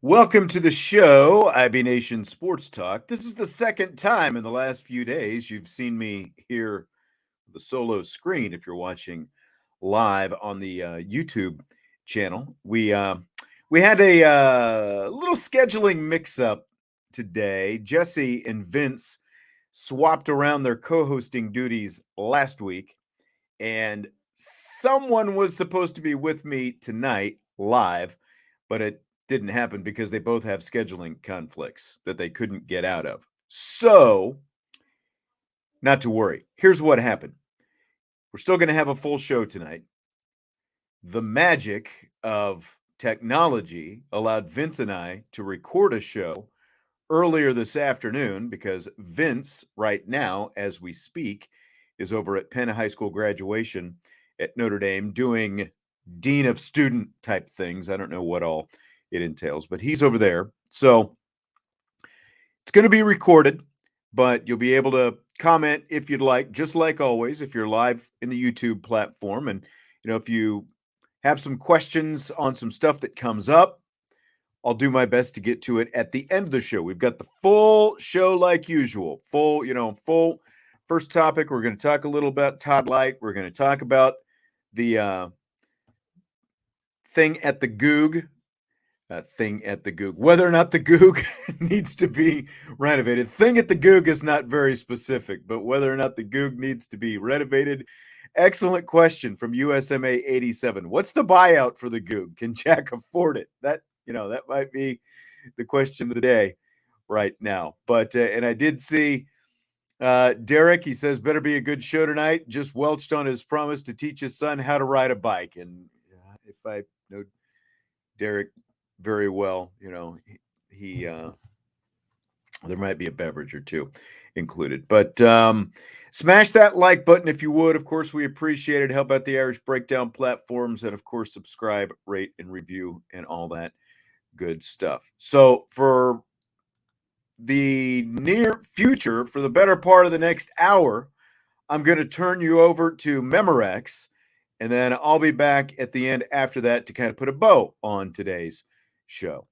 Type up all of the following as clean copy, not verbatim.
Welcome to the show, IB Nation Sports Talk. This is the second time in the last few days you've seen me here with a solo screen if you're watching live on the YouTube channel. We had a little scheduling mix-up today. Jesse and Vince swapped around their co-hosting duties last week, and someone was supposed to be with me tonight live, but it didn't happen because they both have scheduling conflicts that they couldn't get out of. So, not to worry. Here's what happened. We're still going to have a full show tonight. The magic of technology allowed Vince and I to record a show earlier this afternoon because Vince, right now, as we speak, is over at Penn High School graduation at Notre Dame doing dean of student type things. I don't know what all it entails, but he's over there. So it's going to be recorded, but you'll be able to comment if you'd like, just like always, if you're live in the YouTube platform. And, if you have some questions on some stuff that comes up, I'll do my best to get to it at the end of the show. We've got the full show like usual, full first topic. We're going to talk a little about Todd Lyght. We're going to talk about the thing at the Goog. Whether or not the Goog needs to be renovated. Thing at the Goog is not very specific, but whether or not the Goog needs to be renovated. Excellent question from USMA 87. What's the buyout for the Goog? Can Jack afford it? That might be the question of the day right now. But and I did see Derek, he says, better be a good show tonight. Just welched on his promise to teach his son how to ride a bike. And if I know Derek very well, he there might be a beverage or two included, but smash that like button if you would. Of course, we appreciate it. Help out the Irish Breakdown platforms, and of course, subscribe, rate, and review, and all that good stuff. So for the near future, for the better part of the next hour, I'm going to turn you over to Memorex, and then I'll be back at the end after that to kind of put a bow on today's show.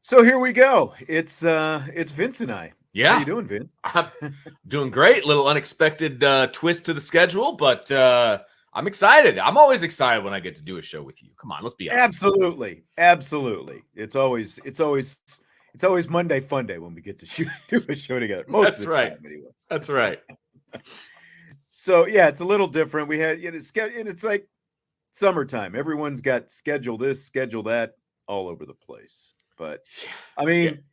So here we go. It's Vince and I. Yeah. How you doing, Vince? I'm doing great. Little unexpected twist to the schedule, but I'm excited. I'm always excited when I get to do a show with you. Come on, let's be honest. Absolutely. It's always Monday Fun Day when we get to do a show together. That's right. Anyway. That's right. So yeah, it's a little different. We had and it's like summertime. Everyone's got schedule this, schedule that, all over the place. But I mean,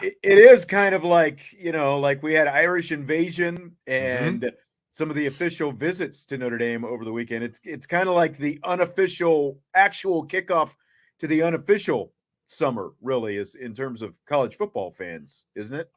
it is kind of like, like we had Irish Invasion and some of the official visits to Notre Dame over the weekend. It's kind of like the unofficial, actual kickoff to the unofficial summer, really, is in terms of college football fans, isn't it?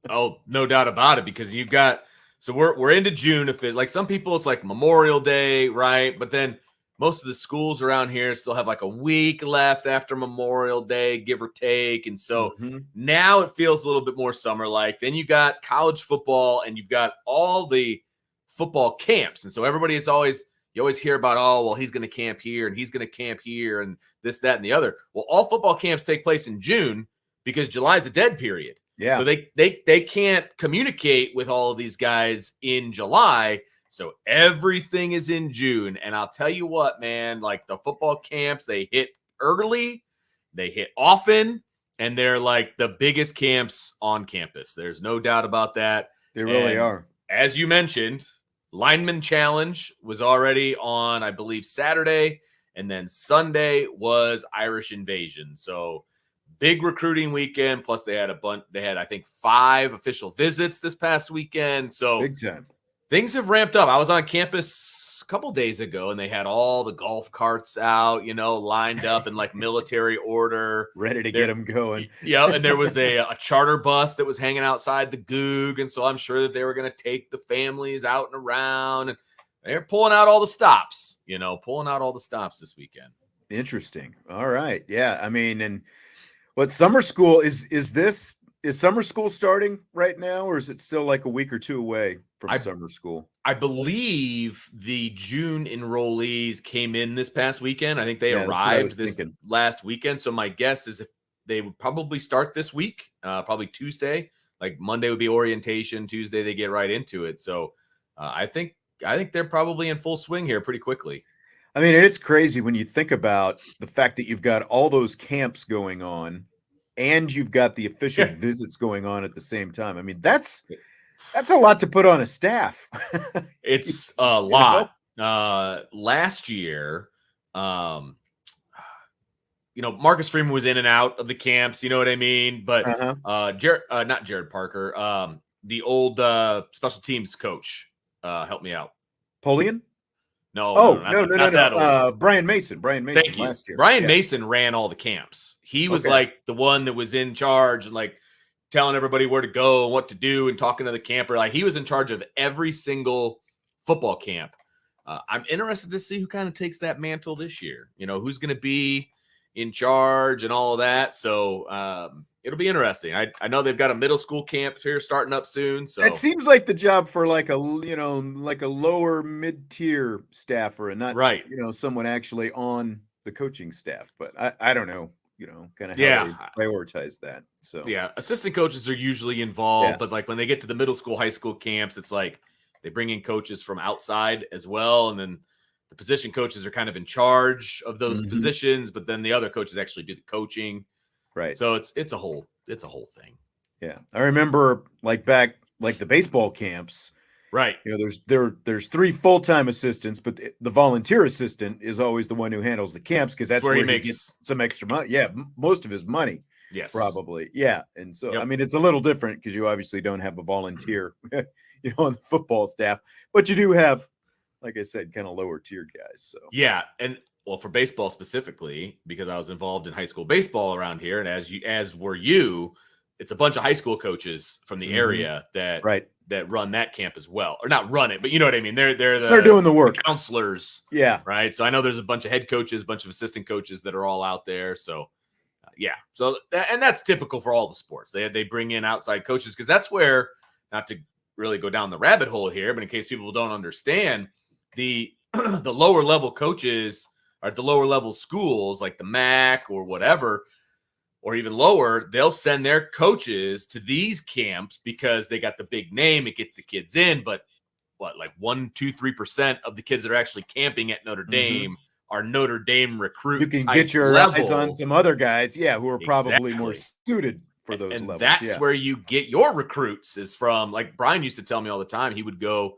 Oh, no doubt about it, because you've got, so we're into June. If it, like some people, it's like Memorial Day, right? But then most of the schools around here still have like a week left after Memorial Day, give or take. And so now it feels a little bit more summer-like. Then you got college football and you've got all the football camps. And so everybody is always, you always hear about, oh, well, he's going to camp here and he's going to camp here and this, that, and the other. Well, all football camps take place in June because July is a dead period. Yeah. So they can't communicate with all of these guys in July. So everything is in June. And I'll tell you what, man, like the football camps, they hit early, they hit often, and they're like the biggest camps on campus. There's no doubt about that. They really are. As you mentioned, Lineman Challenge was already on, I believe, Saturday. And then Sunday was Irish Invasion. So big recruiting weekend. Plus they had I think 5 official visits this past weekend. So big time. Things have ramped up. I was on campus couple days ago, and they had all the golf carts out, lined up in like military order, ready to get them going. Yeah, and there was a charter bus that was hanging outside the Goog, and so I'm sure that they were going to take the families out and around, and they're pulling out all the stops, this weekend. Interesting. All right. Yeah. I mean, and what summer school is summer school starting right now, or is it still like a week or two away from summer school? I believe the June enrollees came in this past weekend. I think they arrived this last weekend. So my guess is if they would probably start this week, probably Tuesday. Like Monday would be orientation. Tuesday they get right into it. So I think they're probably in full swing here pretty quickly. I mean, it's crazy when you think about the fact that you've got all those camps going on and you've got the official visits going on at the same time. I mean, that's a lot to put on a staff. It's a lot. Last year, Marcus Freeman was in and out of the camps, you know what I mean? But not Jared Parker, the old special teams coach, help me out. Polian? No, not that old. Brian Mason. Thank you. Last year. Brian Mason ran all the camps. He was like the one that was in charge and like telling everybody where to go and what to do and talking to the camper. Like he was in charge of every single football camp. I'm interested to see who kind of takes that mantle this year. Who's going to be in charge and all of that. So it'll be interesting. I know they've got a middle school camp here starting up soon. So it seems like the job for like a lower mid-tier staffer and not someone actually on the coaching staff. But I don't know, kind of how they prioritize that. So assistant coaches are usually involved, but like when they get to the middle school, high school camps, it's like they bring in coaches from outside as well, and then the position coaches are kind of in charge of those positions, but then the other coaches actually do the coaching. Right. So it's a whole thing. Yeah. I remember back the baseball camps. Right. There's 3 full-time assistants, but the volunteer assistant is always the one who handles the camps because that's where he gets some extra money. Yeah, most of his money. Yes. Probably. Yeah. And so I mean it's a little different because you obviously don't have a volunteer on the football staff, but you do have, like I said, kind of lower tier guys. So and well, for baseball specifically, because I was involved in high school baseball around here, and as were you, it's a bunch of high school coaches from the area that run that camp as well, or not run it, but you know what I mean. They're doing the work, the counselors. Yeah, right. So I know there's a bunch of head coaches, a bunch of assistant coaches that are all out there. So so and that's typical for all the sports. They bring in outside coaches because that's where, not to really go down the rabbit hole here, but in case people don't understand, the lower level coaches are at the lower level schools like the MAC or whatever, or even lower, they'll send their coaches to these camps because they got the big name. It gets the kids in, but like 1%, 2%, 3% of the kids that are actually camping at Notre Dame are Notre Dame recruits. You can get your eyes on some other guys, who are probably more suited for those and levels. That's where you get your recruits is from. Like Brian used to tell me all the time, he would go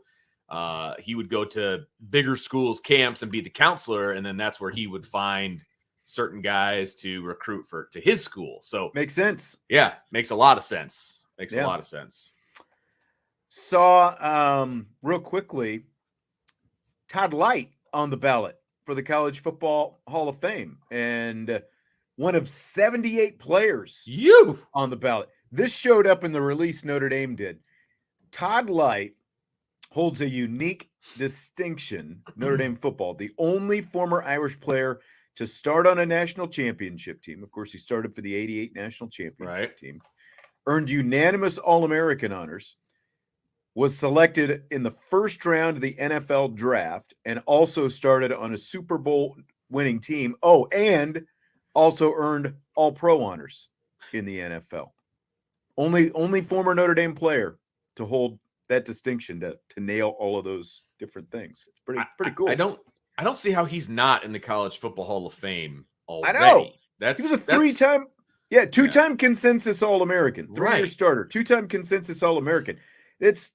to bigger schools camps and be the counselor, and then that's where he would find certain guys to recruit to his school. So makes sense. Yeah, makes a lot of sense. A lot of sense. Saw real quickly Todd Lyght on the ballot for the College Football Hall of Fame, and one of 78 players on the ballot. This showed up in the release Notre Dame did. Todd Lyght holds a unique distinction, Notre Dame football, the only former Irish player to start on a national championship team. Of course, he started for the 88 national championship team, earned unanimous All-American honors, was selected in the first round of the NFL draft, and also started on a Super Bowl winning team. Oh, and also earned All-Pro honors in the NFL. Only former Notre Dame player to hold that distinction, to nail all of those different things. It's pretty cool. I don't see how he's not in the College Football Hall of Fame already. I know. He was a two-time consensus All-American, 3-year starter, 2-time consensus All-American. It's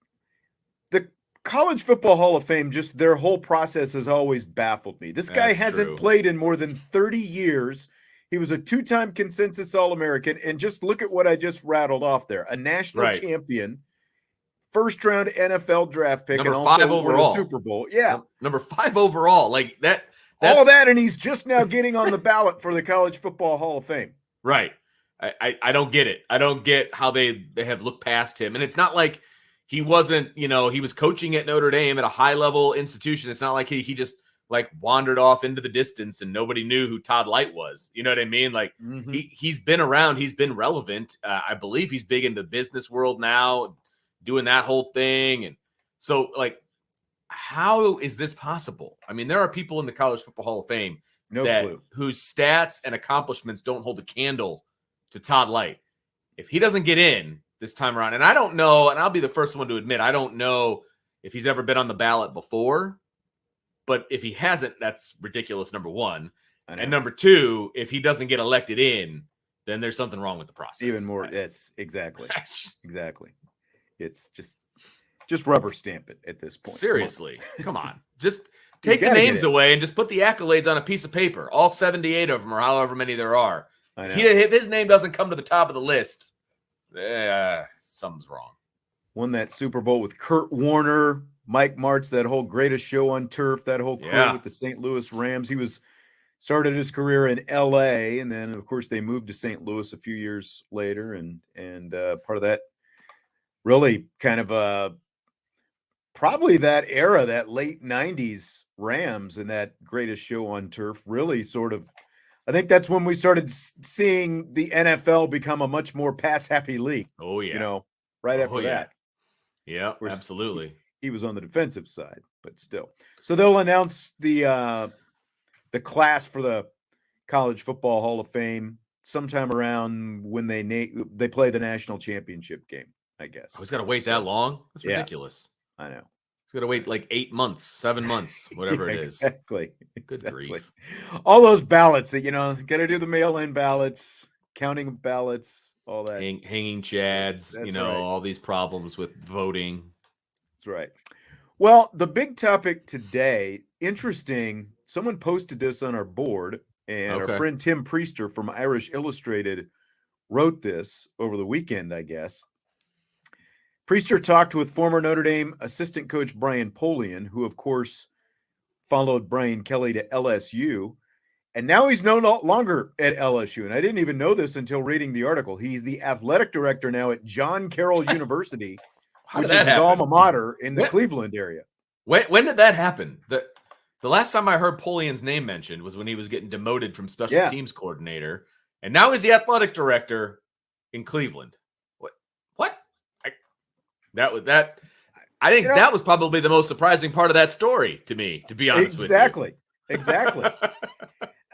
the College Football Hall of Fame, just their whole process has always baffled me. This guy hasn't played in more than 30 years. He was a 2-time consensus All-American, and just look at what I just rattled off there. A national champion, first round NFL draft pick, Number and 5 also won a overall. Super Bowl. Yeah. Number 5 overall. Like that. All that, and he's just now getting on the ballot for the College Football Hall of Fame. Right. I don't get it. I don't get how they have looked past him. And it's not like he wasn't, he was coaching at Notre Dame at a high-level institution. It's not like he just like wandered off into the distance and nobody knew who Todd Lyght was. You know what I mean? Like he's been around. He's been relevant. I believe he's big in the business world now, doing that whole thing. And so, like, how is this possible? I mean, there are people in the College Football Hall of Fame whose stats and accomplishments don't hold a candle to Todd Lyght. If he doesn't get in this time around, and I don't know, and I'll be the first one to admit, I don't know if he's ever been on the ballot before, but if he hasn't, that's ridiculous, number one. And number two, if he doesn't get elected in, then there's something wrong with the process. Even more, it's exactly. It's just rubber stamp it at this point. Seriously, come on. Just take the names away and just put the accolades on a piece of paper. All 78 of them, or however many there are. If his name doesn't come to the top of the list, something's wrong. Won that Super Bowl with Kurt Warner, Mike Martz, that whole Greatest Show on Turf, that whole crew with the St. Louis Rams. He started his career in L.A., and then, of course, they moved to St. Louis a few years later, and part of that really kind of probably that era, that late 90s Rams and that Greatest Show on Turf really sort of, I think that's when we started seeing the NFL become a much more pass-happy league. Oh, yeah. Right after that. Yeah, absolutely. He was on the defensive side, but still. So they'll announce the class for the College Football Hall of Fame sometime around when they play the national championship game, I guess. Oh, he's got to wait that long? That's ridiculous. I know. He's got to wait like 8 months, 7 months, whatever it is. Exactly. Good grief. All those ballots that, got to do the mail-in ballots, counting ballots, all that. Hanging chads, all these problems with voting. That's right. Well, the big topic today, interesting, someone posted this on our board, and our friend Tim Priester from Irish Illustrated wrote this over the weekend, I guess. Priester talked with former Notre Dame assistant coach Brian Polian, who, of course, followed Brian Kelly to LSU. And now he's no longer at LSU. And I didn't even know this until reading the article. He's the athletic director now at John Carroll University, which is his alma mater in the Cleveland area. When did that happen? The last time I heard Polian's name mentioned was when he was getting demoted from special teams coordinator. And now he's the athletic director in Cleveland. I think that was probably the most surprising part of that story to me, to be honest with you. Exactly.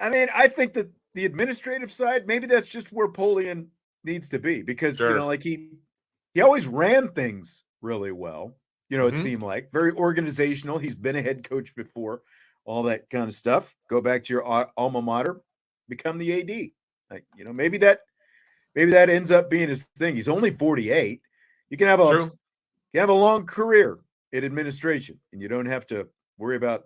I mean, I think that the administrative side, maybe that's just where Polian needs to be, because, he always ran things really well. It seemed like very organizational. He's been a head coach before, all that kind of stuff. Go back to your alma mater, become the AD. Like, maybe that ends up being his thing. He's only 48. You can have a long career in administration, and you don't have to worry about,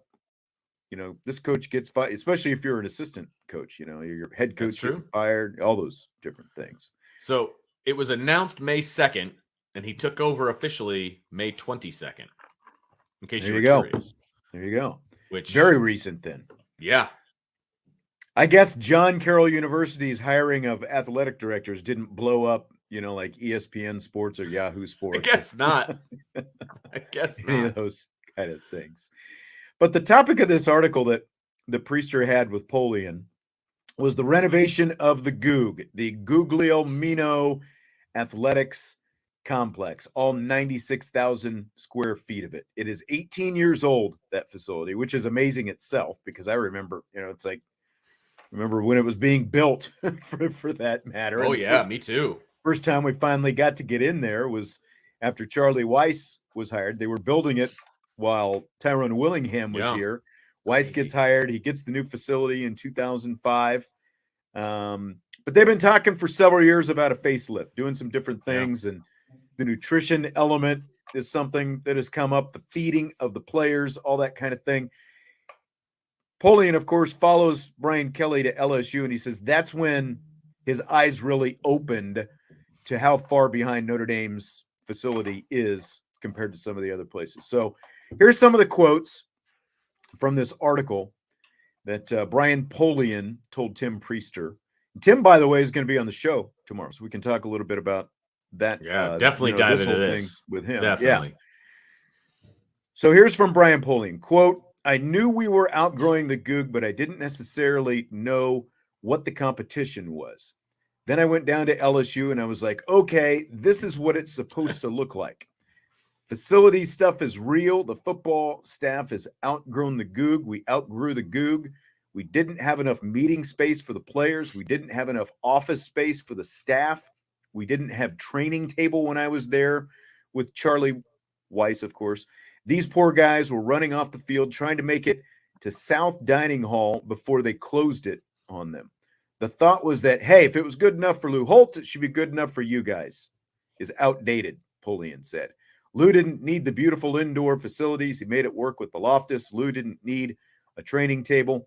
this coach gets fired, especially if you're an assistant coach, your head coach gets fired, all those different things. So it was announced May 2nd, and he took over officially May 22nd. In case you were curious. There you go. Which very recent then. Yeah. I guess John Carroll University's hiring of athletic directors didn't blow up, like ESPN Sports or Yahoo Sports. I guess not. Any of those kind of things. But the topic of this article that the Priester had with Polian was the renovation of the Goog, the Guglielmino Athletics Complex, all 96,000 square feet of it. It is 18 years old, that facility, which is amazing itself, because I remember, it's like, remember when it was being built for that matter. Oh, yeah, me too. First time we finally got to get in there was after Charlie Weiss was hired. They were building it while Tyrone Willingham was here. Weiss gets hired. He gets the new facility in 2005. But they've been talking for several years about a facelift, doing some different things. And the nutrition element is something that has come up, the feeding of the players, all that kind of thing. Polian, of course, follows Brian Kelly to LSU, and he says that's when his eyes really opened to how far behind Notre Dame's facility is compared to some of the other places. So here's some of the quotes from this article that Brian Polian told Tim Priester. Tim, by the way, is going to be on the show tomorrow, so we can talk a little bit about that. Yeah, definitely dive this into whole this thing with him. Definitely. Yeah. So here's from Brian Polian, quote, I knew we were outgrowing the Goog, but I didn't necessarily know what the competition was. Then I went down to LSU and I was like, okay, this is what it's supposed to look like. Facility stuff is real. The football staff has outgrown the Goog. We outgrew the Goog. We didn't have enough meeting space for the players. We didn't have enough office space for the staff. We didn't have training table when I was there with Charlie Weiss, of course. These poor guys were running off the field trying to make it to South Dining Hall before they closed it on them. The thought was that, hey, if it was good enough for Lou Holtz, it should be good enough for you guys. Is outdated, Polian said. Lou didn't need the beautiful indoor facilities. He made it work with the Loftus. Lou didn't need a training table.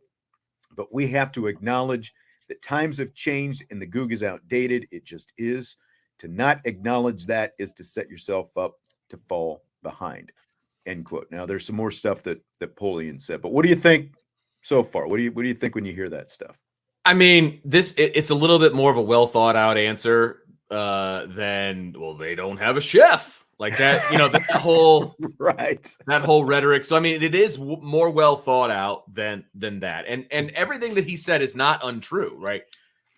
But we have to acknowledge that times have changed and the Goog is outdated. It just is. To not acknowledge that is to set yourself up to fall behind. End quote. Now, there's some more stuff that Polian said, but what do you think so far? What do you think when you hear that stuff? I mean, it's a little bit more of a well thought out answer than, well, they don't have a chef like that. That whole right, that whole rhetoric. So I mean, it is more well thought out than that, and everything that he said is not untrue, right?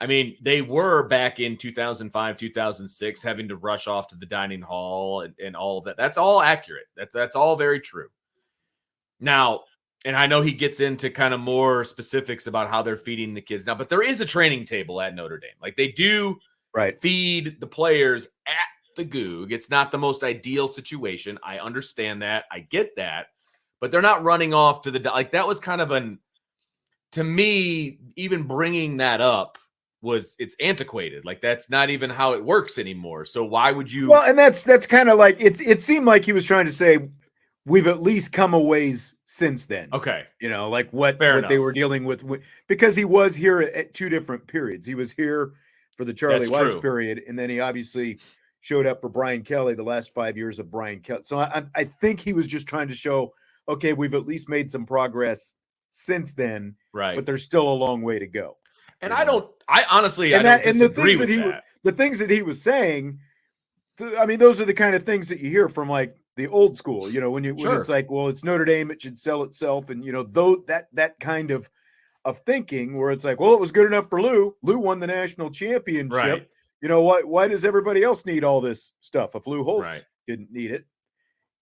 I mean, they were back in 2005, 2006, having to rush off to the dining hall and all of that. That's all accurate. That's all very true. Now, and I know he gets into kind of more specifics about how they're feeding the kids now, but there is a training table at Notre Dame. Like they do feed the players at the Goog. It's not the most ideal situation. I understand that. I get that. But they're not running off to the, like that was kind of to me, even bringing that up, it's antiquated. Like that's not even how it works anymore. So why would you? Well, and that's kind of like it seemed like he was trying to say we've at least come a ways since then. Okay. Like what they were dealing with, because he was here at two different periods. He was here for the Charlie Weiss period, and then he obviously showed up for Brian Kelly the last 5 years of Brian Kelly. So I think he was just trying to show, okay, we've at least made some progress since then, right? But there's still a long way to go. And I honestly, I don't disagree with that. The things that he was saying, I mean, those are the kind of things that you hear from like the old school, when it's like, well, it's Notre Dame, it should sell itself. And, though that kind of thinking where it's like, well, it was good enough for Lou. Lou won the national championship. Right. Why does everybody else need all this stuff if Lou Holtz didn't need it?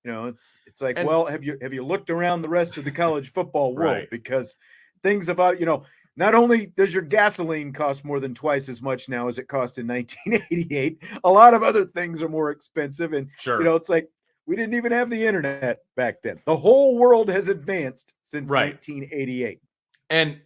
It's like, well, have you looked around the rest of the college football world? Because things about, not only does your gasoline cost more than twice as much now as it cost in 1988, a lot of other things are more expensive. And, it's like we didn't even have the internet back then. The whole world has advanced since 1988. And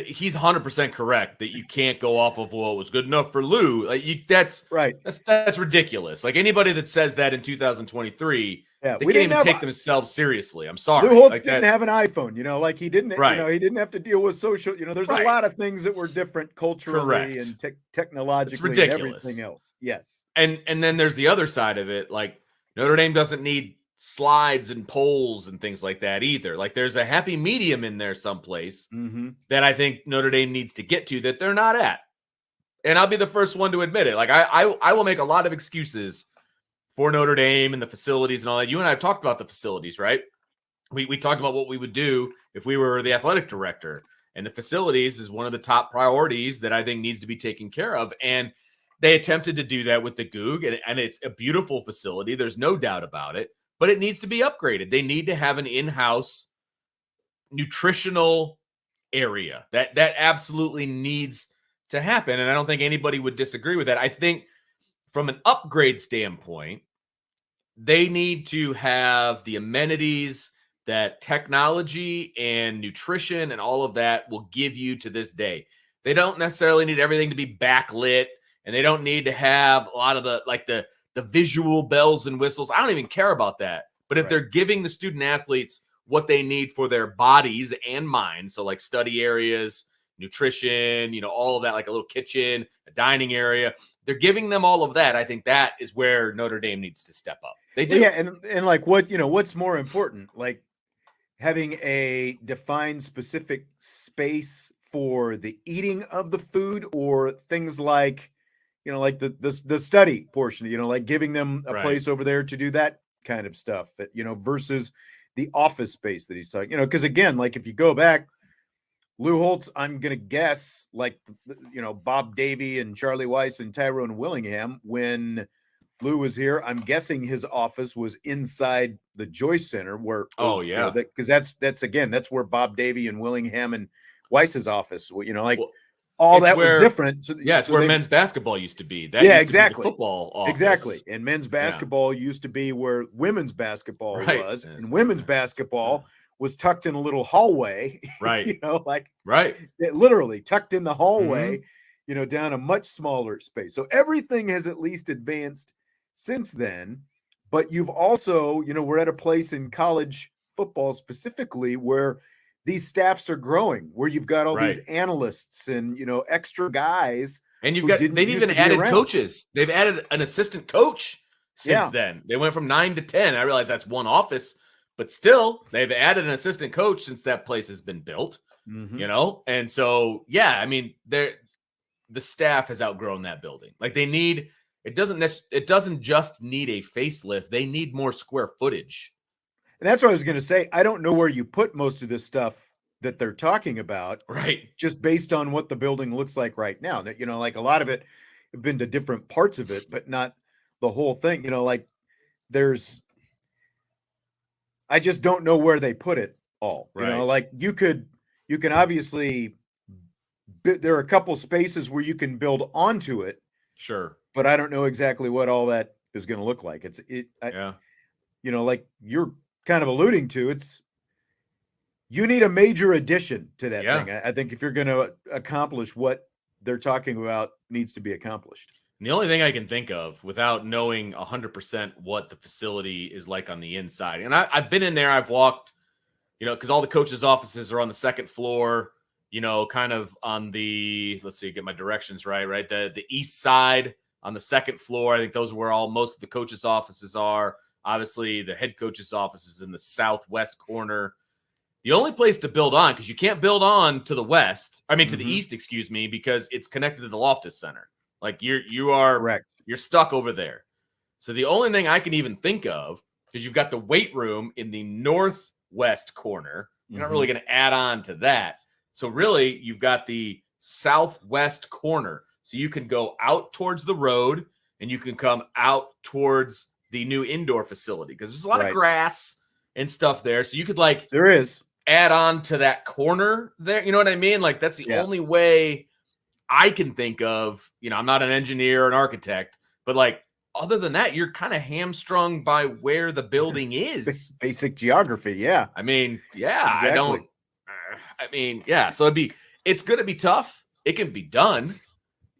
he's 100% correct that you can't go off of, well, it was good enough for Lou. Like that's right. That's ridiculous. Like anybody that says that in 2023, they can't even take themselves seriously. I'm sorry. Lou Holtz didn't have an iPhone, like he didn't, he didn't have to deal with social, there's a lot of things that were different culturally and technologically and everything else. Yes. And then there's the other side of it. Like Notre Dame doesn't need slides and poles and things like that either. Like there's a happy medium in there someplace that I think Notre Dame needs to get to that they're not at. And I'll be the first one to admit it. Like I will make a lot of excuses for Notre Dame and the facilities and all that. You and I have talked about the facilities, right? We talked about what we would do if we were the athletic director, and the facilities is one of the top priorities that I think needs to be taken care of. And they attempted to do that with the Goog, and it's a beautiful facility. There's no doubt about it. But it needs to be upgraded. They need to have an in-house nutritional area. That absolutely needs to happen. And I don't think anybody would disagree with that. I think from an upgrade standpoint, they need to have the amenities that technology and nutrition and all of that will give you to this day. They don't necessarily need everything to be backlit, and they don't need to have a lot of the visual bells and whistles. I don't even care about that. But if they're giving the student athletes what they need for their bodies and minds, so like study areas, nutrition, all of that, like a little kitchen, a dining area, they're giving them all of that. I think that is where Notre Dame needs to step up. They do. Yeah, and like what's more important, like having a defined specific space for the eating of the food, or things like like the study portion, like giving them a Right. place over there to do that kind of stuff, versus the office space that he's talking, because again, like if you go back, Lou Holtz, I'm gonna guess, like Bob Davie and Charlie Weiss and Tyrone Willingham, when Lou was here, I'm guessing his office was inside the Joyce Center, where Oh yeah. because that's where Bob Davie and Willingham and Weiss's office, like Well, all it's that was where different. it's where men's basketball used to be. That Yeah, used to be the exactly. football office. Exactly. And men's Yeah. basketball used to be where women's basketball Right. was, Yes. and women's basketball was tucked in a little hallway, Right. like Right. it literally tucked in the hallway, Mhm. down a much smaller space. So everything has at least advanced since then. But you've also, we're at a place in college football specifically where these staffs are growing, where you've got all these Right. analysts and, extra guys. And who didn't they've used even to be added around. coaches. They've added an assistant coach since Yeah. then. They went from 9 to 10. I realize that's one office, but still they've added an assistant coach since that place has been built, Mhm. And so, yeah, I mean, the staff has outgrown that building. Like it doesn't just need a facelift. They need more square footage. And that's what I was going to say. I don't know where you put most of this stuff that they're talking about, Right. just based on what the building looks like right now. That, like a lot of it have been to different parts of it, but not the whole thing. Like I just don't know where they put it all. Right. Like you can obviously, there are a couple spaces where you can build onto it. Sure. But I don't know exactly what all that is going to look like. Yeah. Like you're kind of alluding to, you need a major addition to that thing. I think if you're going to accomplish what they're talking about needs to be accomplished. And the only thing I can think of, without knowing 100% what the facility is like on the inside, and I've been in there, I've walked, because all the coaches' offices are on the second floor, kind of on the, let's see, get my directions right, the east side on the second floor. I think those are where most of the coaches' offices are. Obviously, the head coach's office is in the southwest corner. The only place to build on, because you can't build on to the west, to the east, excuse me, because it's connected to the Loftus Center. Like you are Correct. You're stuck over there. So the only thing I can even think of is you've got the weight room in the northwest corner. You're not really going to add on to that. So really, you've got the southwest corner. So you can go out towards the road and you can come out towards the new indoor facility, because there's a lot of grass and stuff there. So you could there is add on to that corner there. You know what I mean? Like that's the only way I can think of. I'm not an engineer or an architect, but other than that, you're kind of hamstrung by where the building is. Basic geography. Yeah. Exactly. So it's going to be tough. It can be done.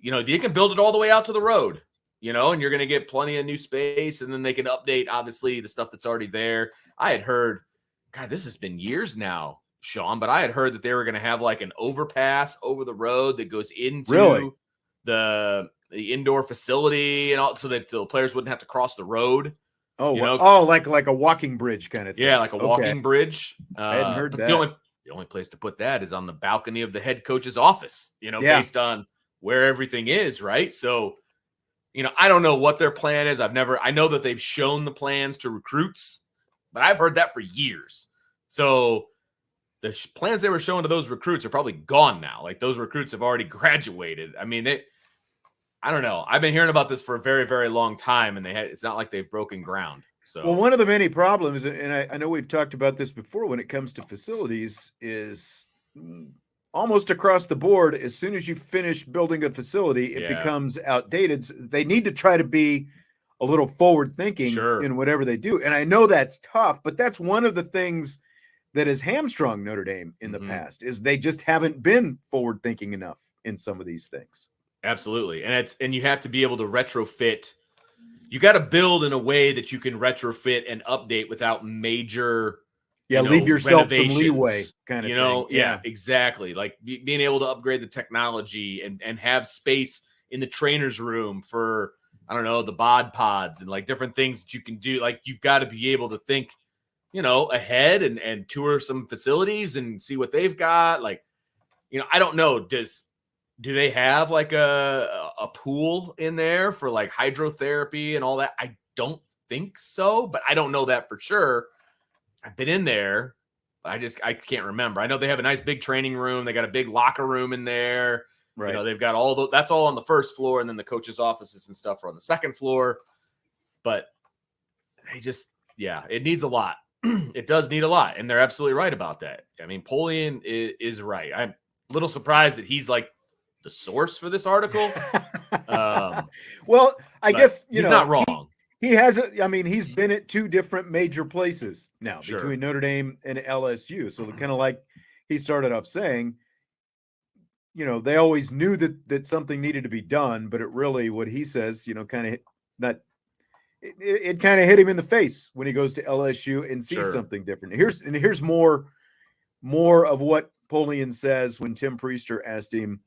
You can build it all the way out to the road, and you're going to get plenty of new space, and then they can update, obviously, the stuff that's already there. I had heard, God, this has been years now, Sean, but I had heard that they were going to have an overpass over the road that goes into the indoor facility, and all, so that the players wouldn't have to cross the road. Like a walking bridge kind of thing. Yeah, like a walking bridge. I hadn't heard that. The only place to put that is on the balcony of the head coach's office, based on where everything is, right? So, I don't know what their plan is. I know that they've shown the plans to recruits, but I've heard that for years. So the plans they were showing to those recruits are probably gone now. Like those recruits have already graduated. I don't know. I've been hearing about this for a very, very long time, and it's not like they've broken ground. So, well, one of the many problems, and I know we've talked about this before when it comes to facilities, is almost across the board, as soon as you finish building a facility, it becomes outdated. So they need to try to be a little forward thinking in whatever they do. And I know that's tough, but that's one of the things that has hamstrung Notre Dame in the past, is they just haven't been forward thinking enough in some of these things. Absolutely. And you have to be able to retrofit. You got to build in a way that you can retrofit and update without major, leave yourself some leeway kind of thing. Yeah, exactly. Like being able to upgrade the technology and have space in the trainer's room for, I don't know, the bod pods and like different things that you can do. Like you've got to be able to think, ahead and tour some facilities and see what they've got. Like, I don't know. Do they have like a pool in there for like hydrotherapy and all that? I don't think so, but I don't know that for sure. I've been in there. I can't remember. I know they have a nice big training room. They got a big locker room in there. Right. They've got that's all on the first floor, and then the coaches' offices and stuff are on the second floor. But it needs a lot. It does need a lot, and they're absolutely right about that. I mean, Polian is right. I'm a little surprised that he's like the source for this article. Well, I guess he's not wrong. He's been at two different major places now between Notre Dame and LSU. So kind of like he started off saying, they always knew that something needed to be done, but it really, what he says, kind of that it kind of hit him in the face when he goes to LSU and sees something different. Here's more of what Polian says when Tim Priester asked him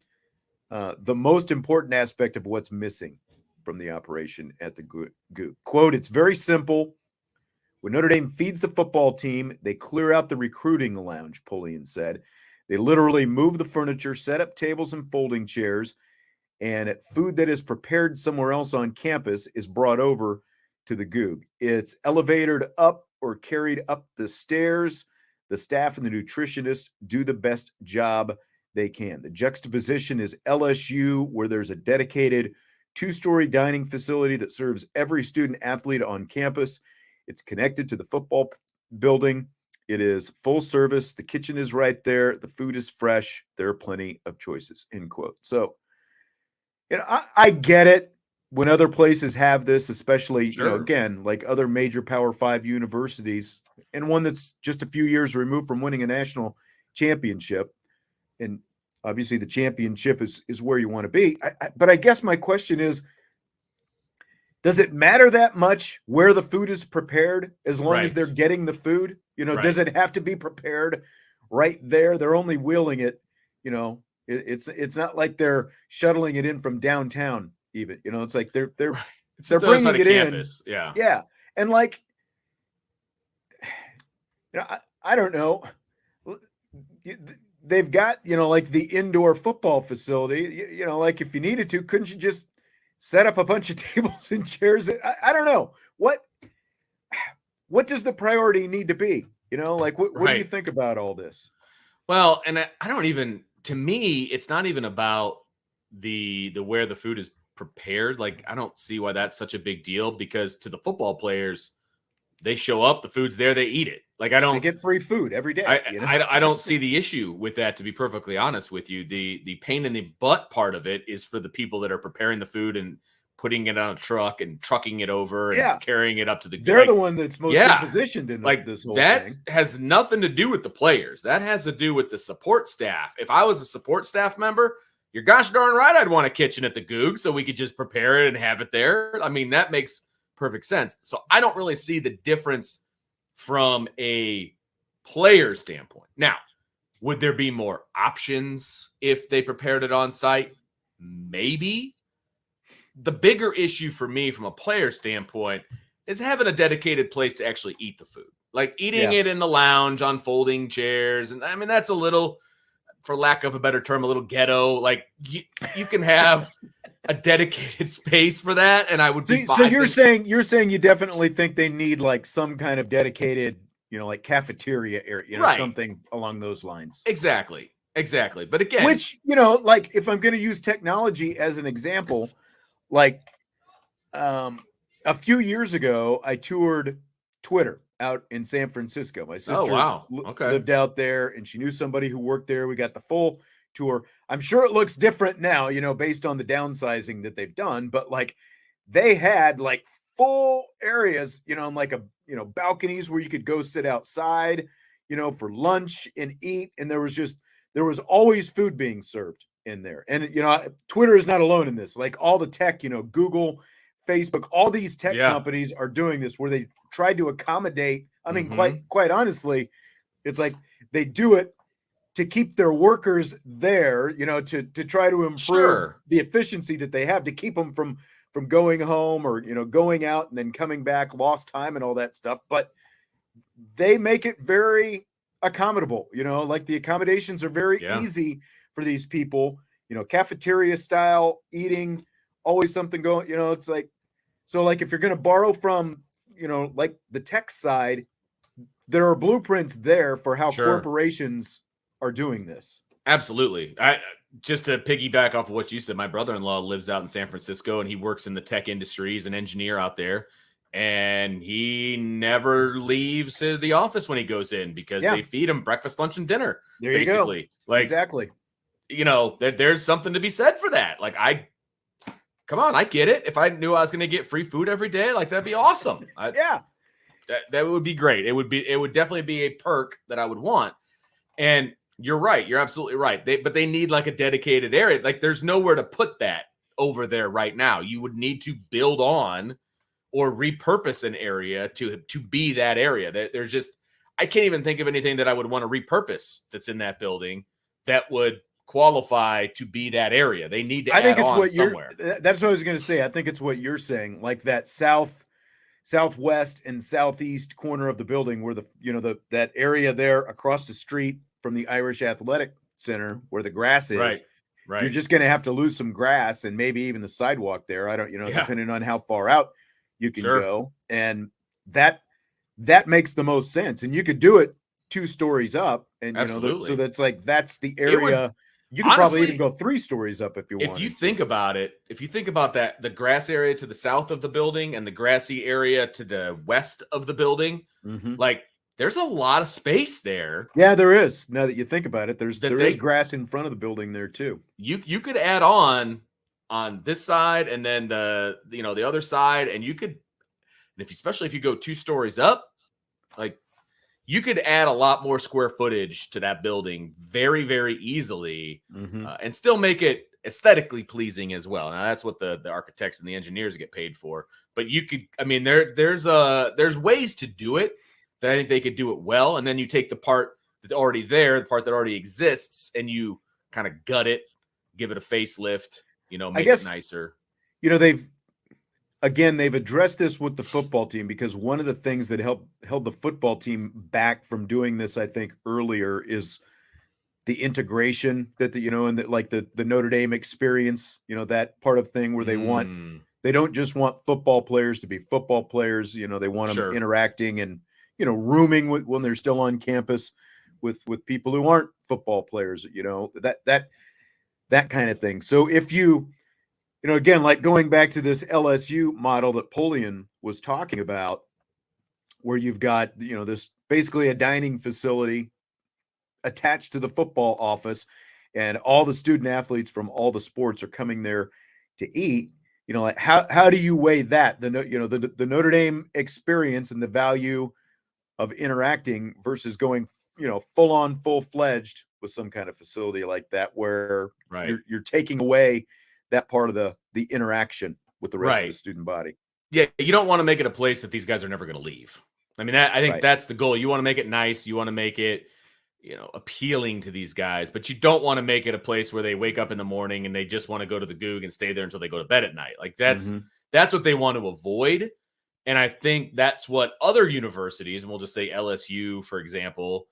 the most important aspect of what's missing from the operation at the Goo. Quote, "It's very simple. When Notre Dame feeds the football team, they clear out the recruiting lounge," Polian said. "They literally move the furniture, set up tables and folding chairs, and food that is prepared somewhere else on campus is brought over to the Goog. It's elevated up or carried up the stairs. The staff and the nutritionists do the best job they can. The juxtaposition is LSU, where there's a dedicated 2-story dining facility that serves every student athlete on campus. It's connected to the football building. It is full service. The kitchen is right there. The food is fresh. There are plenty of choices," end quote. So, I get it when other places have this, especially, again, like other major Power 5 universities, and one that's just a few years removed from winning a national championship. And obviously the championship is where you want to be. But I guess my question is, does it matter that much where the food is prepared as long as they're getting the food? Does it have to be prepared right there? They're only wheeling it, it's not like they're shuttling it in from downtown even, it's like they're bringing it campus. in. Yeah. And like, I don't know. They've got, like the indoor football facility, like if you needed to, couldn't you just set up a bunch of tables and chairs? I don't know. What does the priority need to be? Like what do you think about all this? Well, and I don't even, to me, it's not even about the where the food is prepared. Like, I don't see why that's such a big deal, because to the football players, they show up, the food's there, they eat it. Like, they get free food every day. I don't see the issue with that, to be perfectly honest with you. The pain in the butt part of it is for the people that are preparing the food and putting it on a truck and trucking it over and carrying it up to the. They're the one that's most positioned in this whole thing. That has nothing to do with the players. That has to do with the support staff. If I was a support staff member, you're gosh darn right I'd want a kitchen at the Goog so we could just prepare it and have it there. I mean, that makes perfect sense. So I don't really see the difference from a player standpoint. Now, would there be more options if they prepared it on site? Maybe. The bigger issue for me from a player standpoint is having a dedicated place to actually eat the food. Like eating it in the lounge on folding chairs. And I mean, that's a little, for lack of a better term, a little ghetto. Like you can have a dedicated space for that, and I would be fine. So you're saying you definitely think they need like some kind of dedicated, like cafeteria area, something along those lines. Exactly. But again, which, like if I'm going to use technology as an example, like a few years ago, I toured Twitter out in San Francisco. My sister lived out there, and she knew somebody who worked there. We got the full tour. I'm sure it looks different now, based on the downsizing that they've done, but like they had like full areas, and like balconies where you could go sit outside, for lunch and eat. And there was always food being served in there. And, Twitter is not alone in this. Like all the tech, Google, Facebook, all these tech companies are doing this where they try to accommodate. I mean, quite honestly, it's like they do it to keep their workers there, to try to improve the efficiency that they have, to keep them from going home or, going out and then coming back, lost time and all that stuff. But they make it very accommodable, like the accommodations are very easy for these people, cafeteria style eating, always something going, it's like, so like if you're going to borrow from, like the tech side, there are blueprints there for how corporations are doing this. Absolutely. Just to piggyback off of what you said, my brother-in-law lives out in San Francisco and he works in the tech industry. He's an engineer out there, and he never leaves the office when he goes in because they feed him breakfast, lunch, and dinner. There you go. Like, exactly. There's something to be said for that. Like, come on, I get it. If I knew I was going to get free food every day, like that'd be awesome. That would be great. It would definitely be a perk that I would want. And you're right. You're absolutely right. But they need like a dedicated area. Like there's nowhere to put that over there right now. You would need to build on or repurpose an area to be that area. There's just, I can't even think of anything that I would want to repurpose that's in that building that would qualify to be that area. They need to add on somewhere. That's what I was going to say. I think it's what you're saying, like that southwest and southeast corner of the building where that area there across the street from the Irish Athletic Center where the grass is. Right. You're just going to have to lose some grass and maybe even the sidewalk there. I don't, depending on how far out you can go. And that makes the most sense. And you could do it 2 stories up. And, so that's like, that's the area. You could probably even go 3 stories up if you want. If you think about that, the grass area to the south of the building and the grassy area to the west of the building, like there's a lot of space there. Yeah, there is. Now that you think about it, there is grass in front of the building there too. You could add on this side and then the other side, and you could, and especially if you go 2 stories up, like you could add a lot more square footage to that building very, very easily and still make it aesthetically pleasing as well. Now that's what the architects and the engineers get paid for. But you could, I mean, there's ways to do it that I think they could do it well. And then you take the part that's already there, the part that already exists, and you kind of gut it, give it a facelift, make it nicer. They've addressed this with the football team because one of the things that held the football team back from doing this, I think, earlier is the integration that and the Notre Dame experience, that part of thing where they don't just want football players to be football players, they want them interacting and, rooming when they're still on campus with people who aren't football players, that kind of thing. So if you, again, like going back to this LSU model that Polian was talking about, where you've got, this basically a dining facility attached to the football office, and all the student athletes from all the sports are coming there to eat. Like how do you weigh that? The Notre Dame experience and the value of interacting versus going, full-fledged with some kind of facility like that, where you're taking away that part of the interaction with the rest of the student body. Yeah, you don't want to make it a place that these guys are never going to leave. I mean, I think that's the goal. You want to make it nice. You want to make it, appealing to these guys, but you don't want to make it a place where they wake up in the morning and they just want to go to the Goog and stay there until they go to bed at night. Like that's what they want to avoid. And I think that's what other universities, and we'll just say LSU, for example,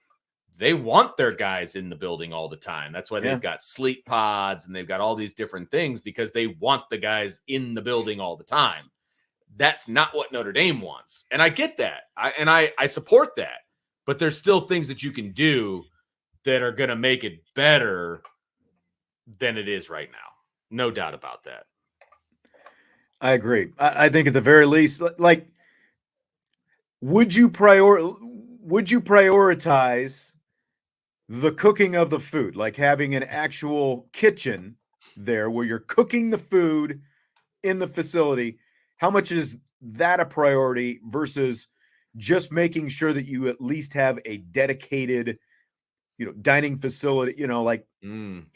they want their guys in the building all the time. That's why they've got sleep pods and they've got all these different things, because they want the guys in the building all the time. That's not what Notre Dame wants. And I get that. I support that. But there's still things that you can do that are going to make it better than it is right now. No doubt about that. I agree. I think at the very least, like, would you prioritize the cooking of the food, like having an actual kitchen there where you're cooking the food in the facility? How much is that a priority versus just making sure that you at least have a dedicated, dining facility,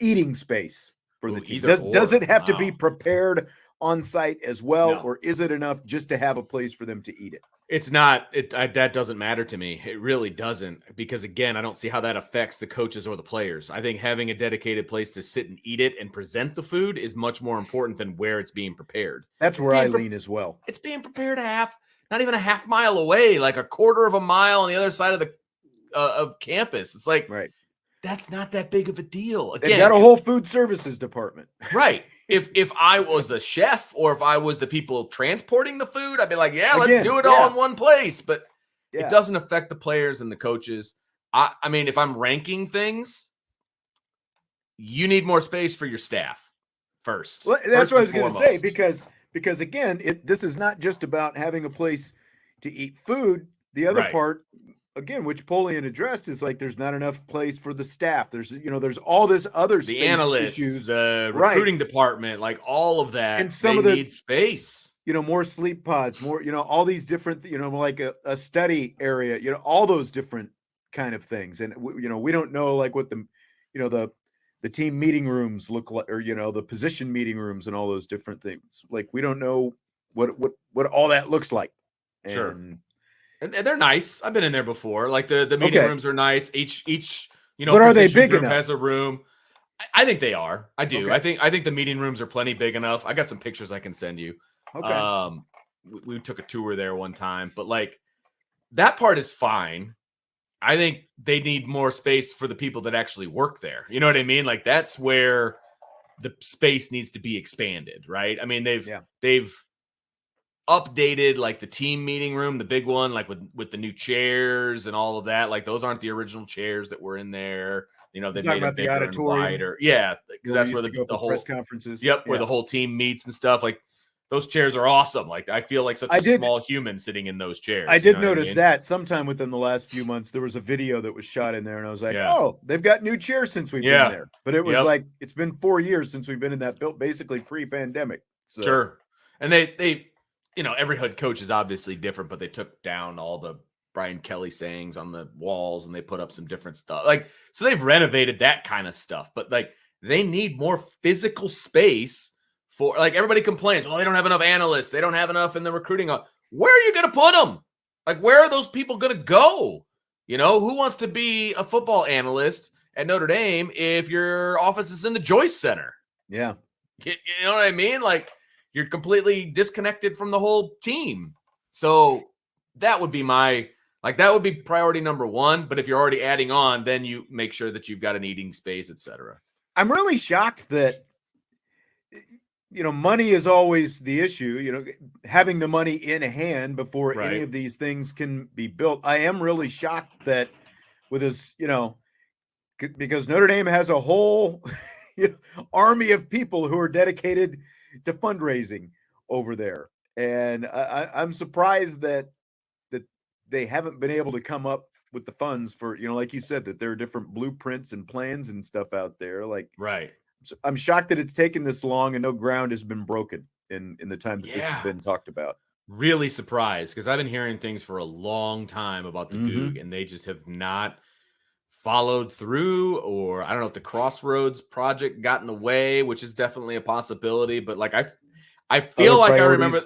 eating space for the team? Does it have to be prepared on site as well, or is it enough just to have a place for them to eat it? It's not. That doesn't matter to me. It really doesn't, because again, I don't see how that affects the coaches or the players. I think having a dedicated place to sit and eat it and present the food is much more important than where it's being prepared. That's where I lean as well. It's being prepared not even a half mile away, like a quarter of a mile on the other side of the of campus. It's like, right. That's not that big of a deal. Again, they've got a whole food services department. Right. If I was a chef or if I was the people transporting the food, I'd be like, let's do it all in one place. But it doesn't affect the players and the coaches. I mean, if I'm ranking things, you need more space for your staff first. Well, that's what I was going to say, because again, this is not just about having a place to eat food. The other part, again, which Polian addressed, is like there's not enough place for the staff. There's all this other space analysts, issues, the recruiting department, like all of that. And some of the need space. More sleep pods, more, all these different, like a study area, all those different kind of things. And we don't know like what the team meeting rooms look like, or the position meeting rooms and all those different things. Like we don't know what all that looks like. Sure. And they're nice. I've been in there before. Like the meeting rooms are nice. Each but are they big enough? Has a room. I think they are. I do. Okay. I think the meeting rooms are plenty big enough. I got some pictures I can send you. Okay. We took a tour there one time, but like that part is fine. I think they need more space for the people that actually work there. You know what I mean? Like that's where the space needs to be expanded, right? I mean, they've updated like the team meeting room, the big one, like with the new chairs and all of that. Like those aren't the original chairs that were in there. They made it bigger and wider. Yeah, because that's where the whole press conferences. Yep, where the whole team meets and stuff. Like those chairs are awesome. Like I feel like such a small human sitting in those chairs. I did notice that sometime within the last few months there was a video that was shot in there, and I was like, oh, they've got new chairs since we've been there. But it was like it's been 4 years since we've been in that built, basically pre-pandemic. So. Sure, and they every head coach is obviously different, but they took down all the Brian Kelly sayings on the walls and they put up some different stuff. Like, so they've renovated that kind of stuff, but like they need more physical space for, like, everybody complains, well, they don't have enough analysts. They don't have enough in the recruiting. Where are you going to put them? Like, where are those people going to go? Who wants to be a football analyst at Notre Dame if your office is in the Joyce Center? Yeah. You know what I mean? Like, you're completely disconnected from the whole team. So that would be that would be priority number one. But if you're already adding on, then you make sure that you've got an eating space, etc. I'm really shocked that, money is always the issue, having the money in hand before any of these things can be built. I am really shocked that with this, because Notre Dame has a whole army of people who are dedicated to fundraising over there. And I'm surprised that they haven't been able to come up with the funds for, like you said, that there are different blueprints and plans and stuff out there. Like, I'm shocked that it's taken this long and no ground has been broken in the time that this has been talked about. Really surprised, because I've been hearing things for a long time about the Goog, and they just have not followed through, or I don't know if the Crossroads project got in the way, which is definitely a possibility. But like I feel like I remember,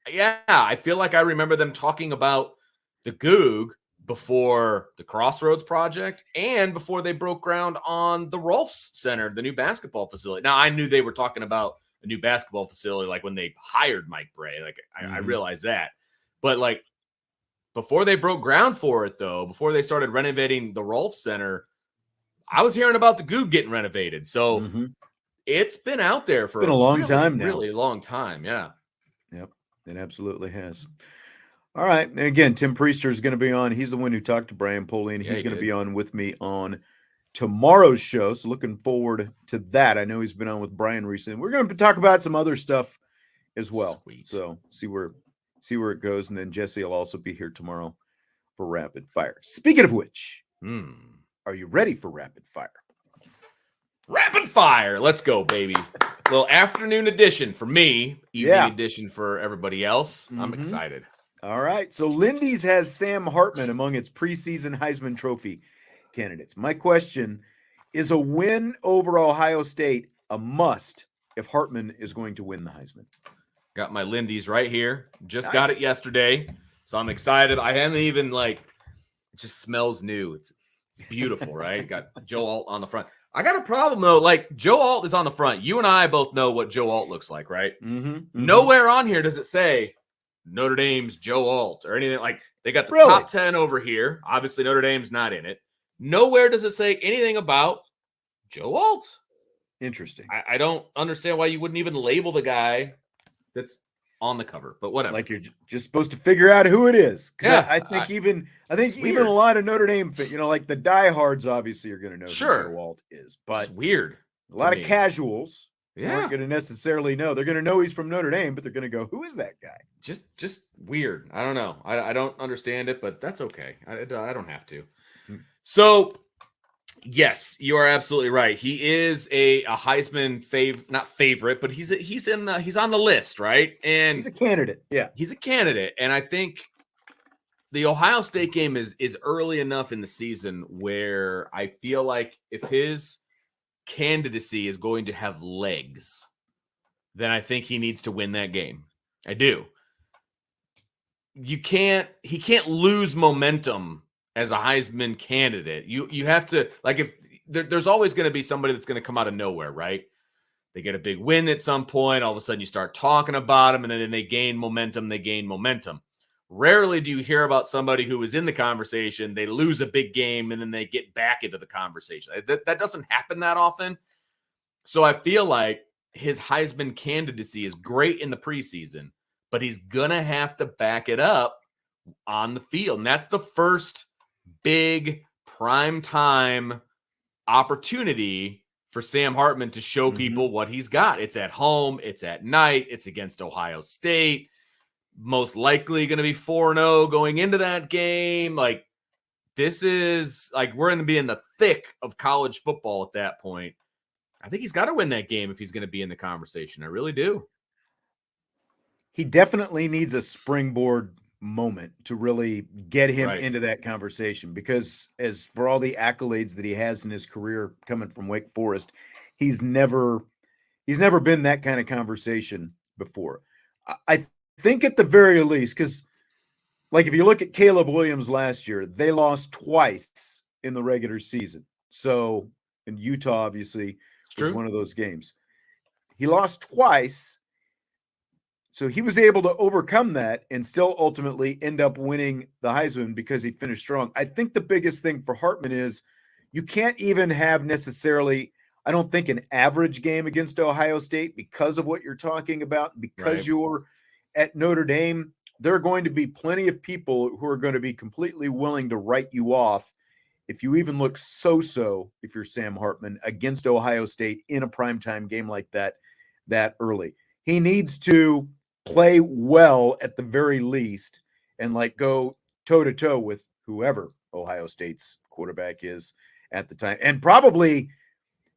I feel like I remember them talking about the Goog before the Crossroads project and before they broke ground on the Rolfs Center, the new basketball facility. Now I knew they were talking about a new basketball facility like when they hired Mike Bray. Like I realized that, but like, before they broke ground for it, though, before they started renovating the Rolfs Center, I was hearing about the Goog getting renovated. So it's been out there for a long time now. Really long time, yeah. Yep, it absolutely has. All right. And again, Tim Priester is going to be on. He's the one who talked to Brian Polian. He's going to be on with me on tomorrow's show. So looking forward to that. I know he's been on with Brian recently. We're going to talk about some other stuff as well. Sweet. So see where it goes. And then Jesse will also be here tomorrow for Rapid Fire. Speaking of which, are you ready for Rapid Fire? Rapid Fire. Let's go, baby. Little afternoon edition for me, evening edition for everybody else. I'm excited. All right. So Lindy's has Sam Hartman among its preseason Heisman Trophy candidates. My question is, a win over Ohio State a must if Hartman is going to win the Heisman? Got my Lindy's right here. Just got it yesterday. So I'm excited. I haven't even it just smells new. It's beautiful, right? Got Joe Alt on the front. I got a problem though. Like Joe Alt is on the front. You and I both know what Joe Alt looks like, right? Nowhere on here does it say Notre Dame's Joe Alt or anything. Like they got the top 10 over here. Obviously, Notre Dame's not in it. Nowhere does it say anything about Joe Alt. Interesting. I don't understand why you wouldn't even label the guy that's on the cover, but whatever. Like you're just supposed to figure out who it is. Yeah, I think even a lot of Notre Dame, like the diehards, obviously are going to know who Joe Alt is. But it's weird. A lot of casuals aren't going to necessarily know. They're going to know he's from Notre Dame, but they're going to go, "Who is that guy?" Just weird. I don't know. I don't understand it, but that's okay. I don't have to. So. Yes, you are absolutely right. He is a Heisman not favorite, but he's on the list, right? And he's a candidate. Yeah, he's a candidate. And I think the Ohio State game is early enough in the season where I feel like if his candidacy is going to have legs, then I think he needs to win that game. I do. He can't lose momentum as a Heisman candidate. You have to, if there's always going to be somebody that's going to come out of nowhere, right? They get a big win at some point. All of a sudden you start talking about them and then they gain momentum. Rarely do you hear about somebody who is in the conversation. They lose a big game and then they get back into the conversation. That doesn't happen that often. So I feel like his Heisman candidacy is great in the preseason, but he's going to have to back it up on the field. And that's the first big prime time opportunity for Sam Hartman to show people what he's got. It's at home. It's at night. It's against Ohio State. Most likely going to be 4-0 going into that game. This is we're going to be in the thick of college football at that point. I think he's got to win that game if he's going to be in the conversation. I really do. He definitely needs a springboard moment to really get him into that conversation, because as for all the accolades that he has in his career coming from Wake Forest, he's never been that kind of conversation before. I think at the very least, because if you look at Caleb Williams last year, they lost twice in the regular season. So in Utah, obviously, was one of those games. He lost twice. So he was able to overcome that and still ultimately end up winning the Heisman because he finished strong. I think the biggest thing for Hartman is you can't even have necessarily, I don't think, an average game against Ohio State because of what you're talking about. Because you're at Notre Dame, there are going to be plenty of people who are going to be completely willing to write you off if you even look so-so, if you're Sam Hartman, against Ohio State in a primetime game like that early. He needs to play well at the very least and go toe-to-toe with whoever Ohio State's quarterback is at the time, and probably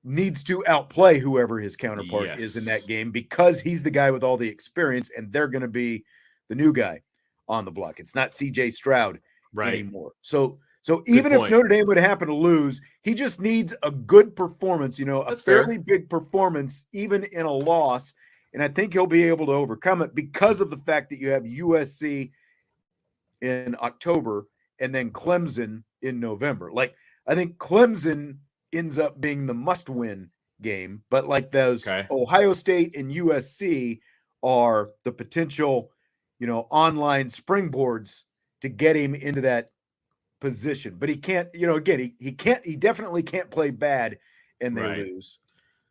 needs to outplay whoever his counterpart is in that game, because he's the guy with all the experience and they're going to be the new guy on the block. It's not CJ Stroud anymore. So even if Notre Dame would happen to lose, he just needs a good performance, a fairly big performance, even in a loss. And I think he'll be able to overcome it because of the fact that you have USC in October and then Clemson in November. I think Clemson ends up being the must-win game, but those Ohio State and USC are the potential, online springboards to get him into that position. But he can't, he definitely can't play bad and they lose.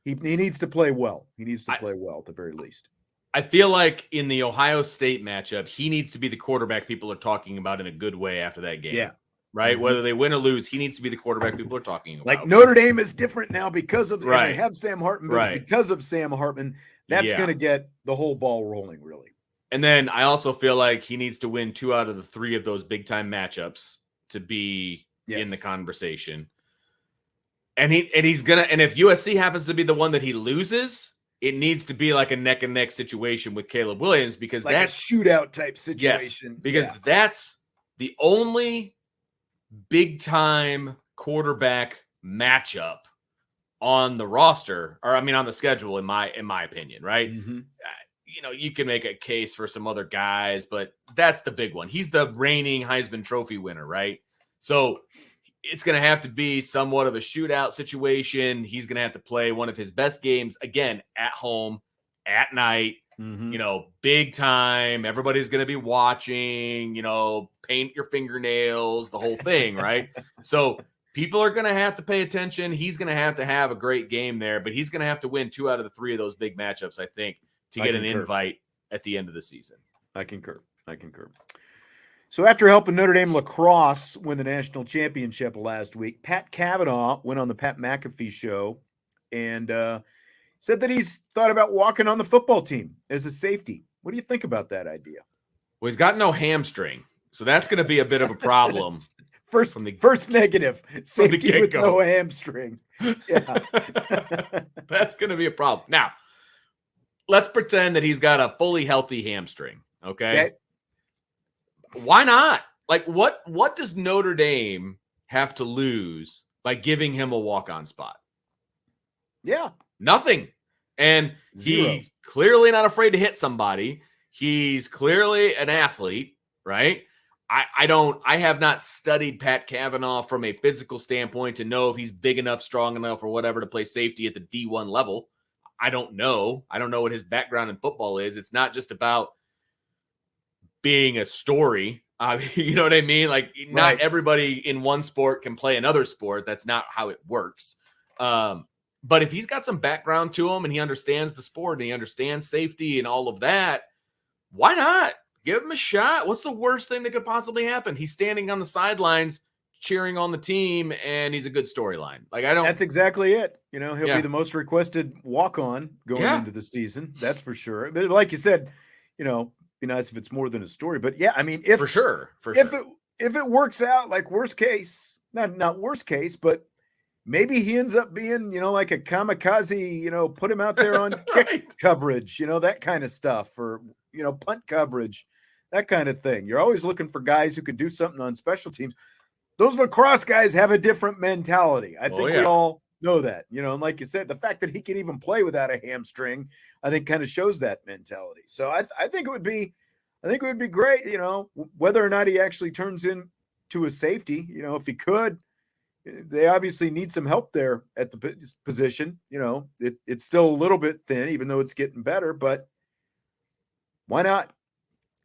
He needs to play well. He needs to play well at the very least. I feel like in the Ohio State matchup, he needs to be the quarterback people are talking about in a good way after that game. Yeah. Right? Whether they win or lose, he needs to be the quarterback people are talking about. Notre Dame is different now because of, and they have Sam Hartman, but because of Sam Hartman, that's going to get the whole ball rolling, really. And then I also feel like he needs to win 2 out of the 3 of those big-time matchups to be in the conversation. And he's gonna, and if USC happens to be the one that he loses, it needs to be a neck and neck situation with Caleb Williams, because that's a shootout type situation. Yes, because that's the only big time quarterback matchup on the roster, or on the schedule, in my opinion, right? you can make a case for some other guys, but that's the big one. He's the reigning Heisman Trophy winner, right? So it's going to have to be somewhat of a shootout situation. He's going to have to play one of his best games, again, at home, at night, big time. Everybody's going to be watching, paint your fingernails, the whole thing, right? So people are going to have to pay attention. He's going to have a great game there, but he's going to have to win 2 out of the 3 of those big matchups, I think, to get an invite at the end of the season. I concur. So after helping Notre Dame lacrosse win the national championship last week, Pat Kavanaugh went on the Pat McAfee show and said that he's thought about walking on the football team as a safety. What do you think about that idea? Well, he's got no hamstring, so that's going to be a bit of a problem. First negative, safety with no hamstring. Yeah. That's going to be a problem. Now, let's pretend that he's got a fully healthy hamstring, okay? Why not? Like, what does Notre Dame have to lose by giving him a walk-on spot? Yeah. Nothing. And Zero. He's clearly not afraid to hit somebody. He's clearly an athlete, right? I have not studied Pat Kavanaugh from a physical standpoint to know if he's big enough, strong enough, or whatever to play safety at the D1 level. I don't know. I don't know what his background in football is. It's not just about being a story. You know what I mean? Like, not everybody in one sport can play another sport. That's not how it works. But if he's got some background to him and he understands the sport and he understands safety and all of that, why not? Give him a shot. What's the worst thing that could possibly happen? He's standing on the sidelines cheering on the team, and he's a good storyline. Like, That's exactly it. He'll be the most requested walk-on going into the season. That's for sure. But like you said, be nice if it's more than a story. But yeah, I mean, if it works out, like worst case, not worst case, but maybe he ends up being, like a kamikaze, put him out there on kick coverage, that kind of stuff, or punt coverage, that kind of thing. You're always looking for guys who could do something on special teams. Those lacrosse guys have a different mentality. I think we all know that, and like you said, the fact that he can even play without a hamstring, I think kind of shows that mentality. So I think it would be great, whether or not he actually turns into a safety, if he could. They obviously need some help there at the position. It's still a little bit thin, even though it's getting better, but why not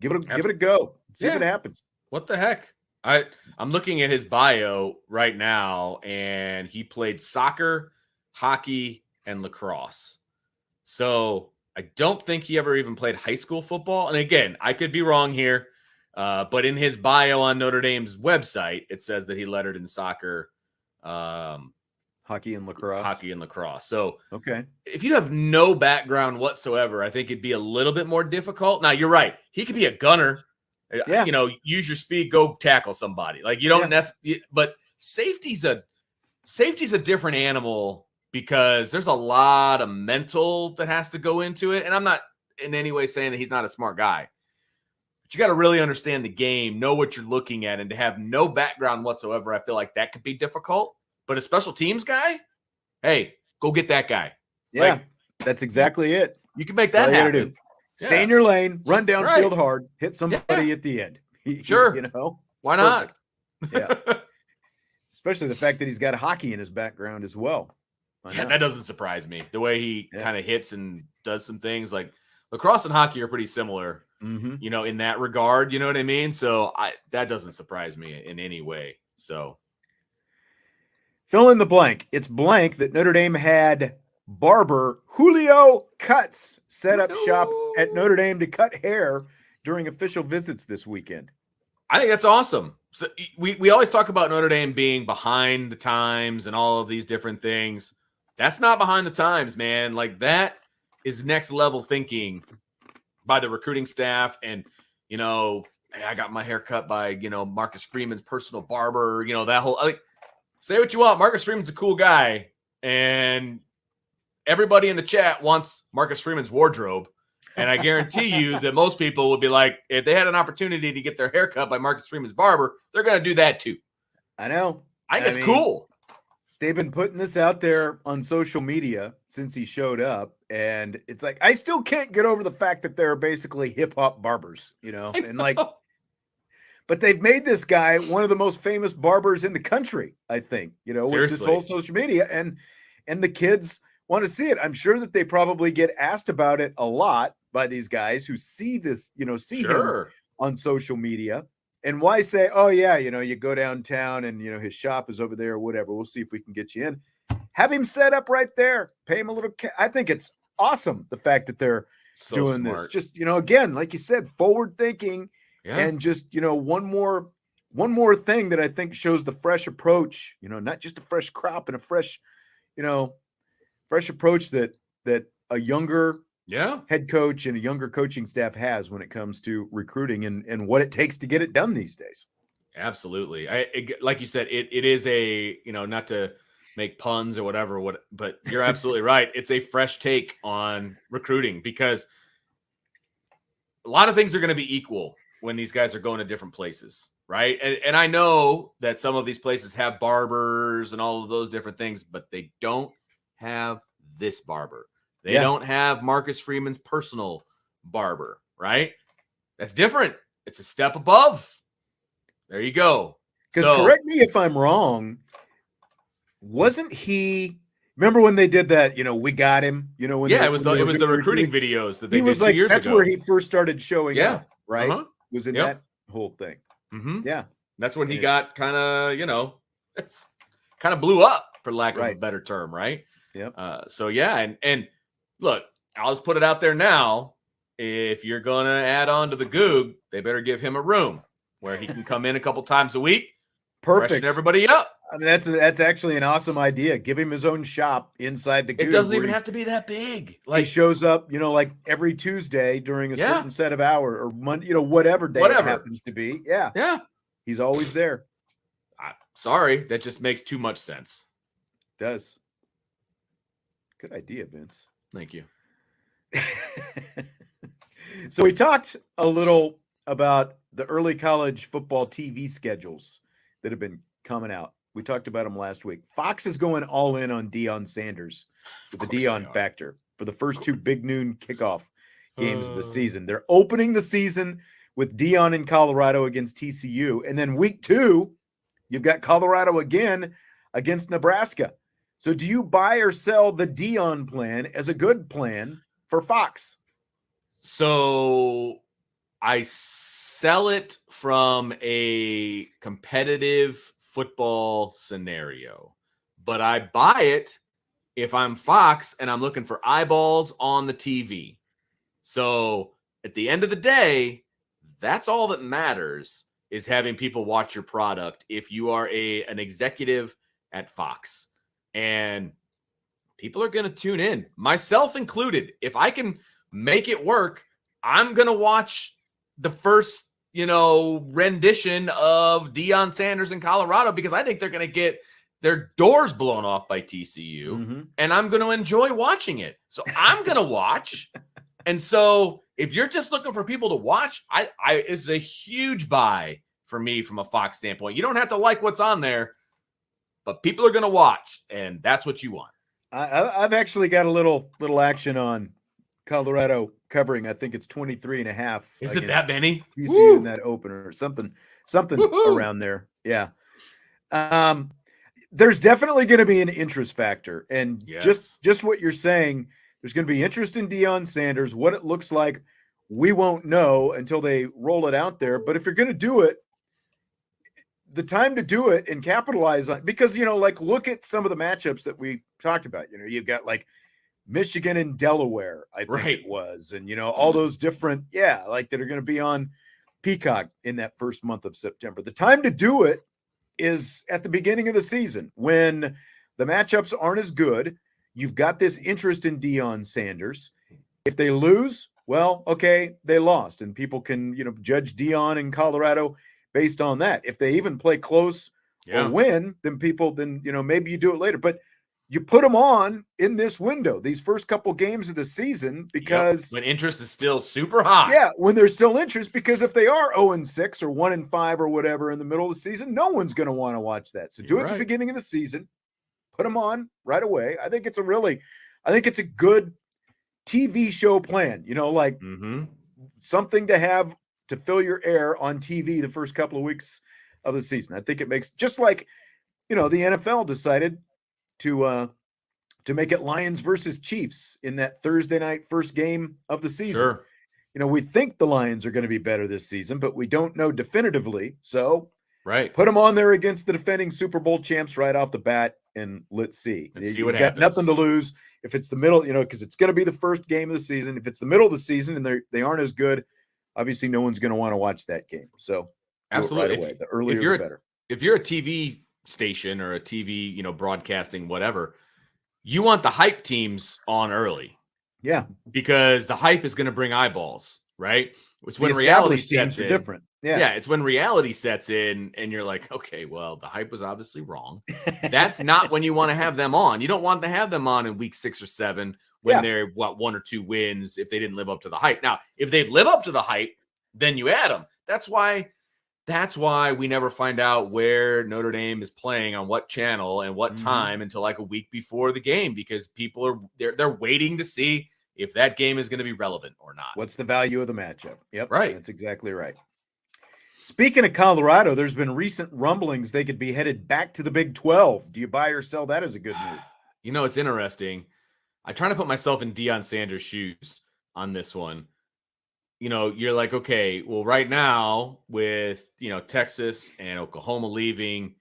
give it a go? See if it happens. What the heck? I'm looking at his bio right now, and he played soccer, hockey, and lacrosse. So I don't think he ever even played high school football. And again, I could be wrong here, but in his bio on Notre Dame's website, it says that he lettered in soccer, hockey and lacrosse. So okay, if you have no background whatsoever, I think it'd be a little bit more difficult. Now you're right. He could be a gunner. Yeah. Use your speed, go tackle somebody. Like, you don't but safety's a different animal because there's a lot of mental that has to go into it. And I'm not in any way saying that he's not a smart guy, but you got to really understand the game, know what you're looking at, and to have no background whatsoever, I feel like that could be difficult. But a special teams guy, hey, go get that guy. Yeah, that's exactly it. You can make that happen. Stay in your lane, run downfield hard, hit somebody at the end. Sure. Why not? Yeah. Especially the fact that he's got hockey in his background as well. That doesn't surprise me. The way he kind of hits and does some things, like lacrosse and hockey are pretty similar, in that regard. You know what I mean? So that doesn't surprise me in any way. So fill in the blank. It's blank that Notre Dame had barber Julio Cuts set up shop at Notre Dame to cut hair during official visits this weekend. I think that's awesome. So we always talk about Notre Dame being behind the times and all of these different things. That's not behind the times, man. Like, that is next level thinking by the recruiting staff. And, hey, I got my hair cut by, Marcus Freeman's personal barber, that whole, say what you want. Marcus Freeman's a cool guy. And everybody in the chat wants Marcus Freeman's wardrobe. And I guarantee you that most people would be like, if they had an opportunity to get their hair cut by Marcus Freeman's barber, they're going to do that too. I know. I think it's cool. they've been putting this out there on social media since he showed up, and it's like I still can't get over the fact that they're basically hip hop barbers, and like, but they've made this guy one of the most famous barbers in the country, I think, with this whole social media, and the kids want to see it. I'm sure that they probably get asked about it a lot by these guys who see this, see him on social media. And why say, oh, yeah, you go downtown and, his shop is over there or whatever. We'll see if we can get you in. Have him set up right there. Pay him a little. I think it's awesome, the fact that they're doing smart. This. Just, again, like you said, forward thinking and just, one more thing that I think shows the fresh approach, not just a fresh crop and a fresh approach that a younger head coach and a younger coaching staff has when it comes to recruiting and what it takes to get it done these days. Absolutely. Like you said, it is a, not to make puns or whatever, but you're absolutely right. It's a fresh take on recruiting because a lot of things are going to be equal when these guys are going to different places. Right. And I know that some of these places have barbers and all of those different things, but they don't have this barber. They don't have Marcus Freeman's personal barber, right? That's different. It's a step above. There you go. Because correct me if I'm wrong, wasn't he? Remember when they did that? We got him. When it was the recruiting videos that they did 2 years ago. That's where he first started showing up, right? Was in that whole thing. Mm-hmm. Yeah, that's when he got kind of it's kind of blew up for lack of a better term, right? Yeah. And look, I'll just put it out there now. If you're going to add on to the Goog, they better give him a room where he can come in a couple times a week. Perfect. Freshen everybody up. I mean, that's actually an awesome idea. Give him his own shop inside the Goog. It doesn't even have to be that big. Like he shows up, like every Tuesday during a certain set of hour or Monday, whatever day it happens to be. Yeah. Yeah. He's always there. Sorry. That just makes too much sense. It does. Good idea, Vince. Thank you. So we talked a little about the early college football TV schedules that have been coming out. We talked about them last week. Fox is going all in on Dion Sanders with the Dion factor for the first 2 big noon kickoff games of the season. They're opening the season with Dion in Colorado against TCU. And then week 2, you've got Colorado again against Nebraska. So do you buy or sell the Dion plan as a good plan for Fox? So I sell it from a competitive football scenario, but I buy it if I'm Fox and I'm looking for eyeballs on the TV. So at the end of the day, that's all that matters is having people watch your product if you are an executive at Fox. And people are going to tune in, myself included. If I can make it work, I'm going to watch the first, rendition of Dion Sanders in Colorado because I think they're going to get their doors blown off by TCU, and I'm going to enjoy watching it. So I'm going to watch. And so if you're just looking for people to watch, it's a huge buy for me from a Fox standpoint. You don't have to like what's on there, but people are going to watch, and that's what you want. I've actually got a little action on Colorado covering. I think it's 23.5. Is it that many? TCU in that opener, something around there. Yeah. There's definitely going to be an interest factor, and just what you're saying. There's going to be interest in Dion Sanders. What it looks like, we won't know until they roll it out there. But if you're going to do it, the time to do it and capitalize on, because, look at some of the matchups that we talked about. You've got like Michigan and Delaware, I think it was. And, all those different, that are going to be on Peacock in that first month of September. The time to do it is at the beginning of the season when the matchups aren't as good. You've got this interest in Dion Sanders. If they lose, well, okay, they lost. And people can, judge Dion in Colorado based on that. If they even play close or win, then maybe you do it later. But you put them on in this window, these first couple games of the season, because when interest is still super high. Yeah, when there's still interest, because if they are 0-6 or 1-5 or whatever in the middle of the season, no one's going to want to watch that. So do it at the beginning of the season. Put them on right away. I think it's a good TV show plan, like something to have to fill your air on TV the first couple of weeks of the season. I think it makes, just like, the NFL decided to make it Lions versus Chiefs in that Thursday night first game of the season. Sure. We think the Lions are going to be better this season, but we don't know definitively. So Right. put them on there against the defending Super Bowl champs right off the bat, and let's see. And see You've what got happens. nothing to lose. If it's the middle, because it's going to be the first game of the season. If it's the middle of the season and they aren't as good, obviously no one's going to want to watch that game. So absolutely, right away. The earlier, the better. If you're a TV station or a TV, broadcasting, whatever, you want the hype teams on early. Yeah, because the hype is going to bring eyeballs, right? It's when the reality sets sets in. in. Different. Yeah. Yeah, it's when reality sets in and you're like, okay, well, the hype was obviously wrong. That's not when you want to have them on. You don't want to have them on in week 6 or 7 when they're 1 or 2 wins if they didn't live up to the hype. Now, if they've lived up to the hype, then you add them. That's why we never find out where Notre Dame is playing on what channel and what time until like a week before the game, because people are they're waiting to see if that game is going to be relevant or not. What's the value of the matchup? Yep. Right. That's exactly right. Speaking of Colorado, there's been recent rumblings they could be headed back to the Big 12. Do you buy or sell that as a good move? It's interesting. I try to put myself in Dion Sanders' shoes on this one. You're like, okay, well, right now with, Texas and Oklahoma leaving,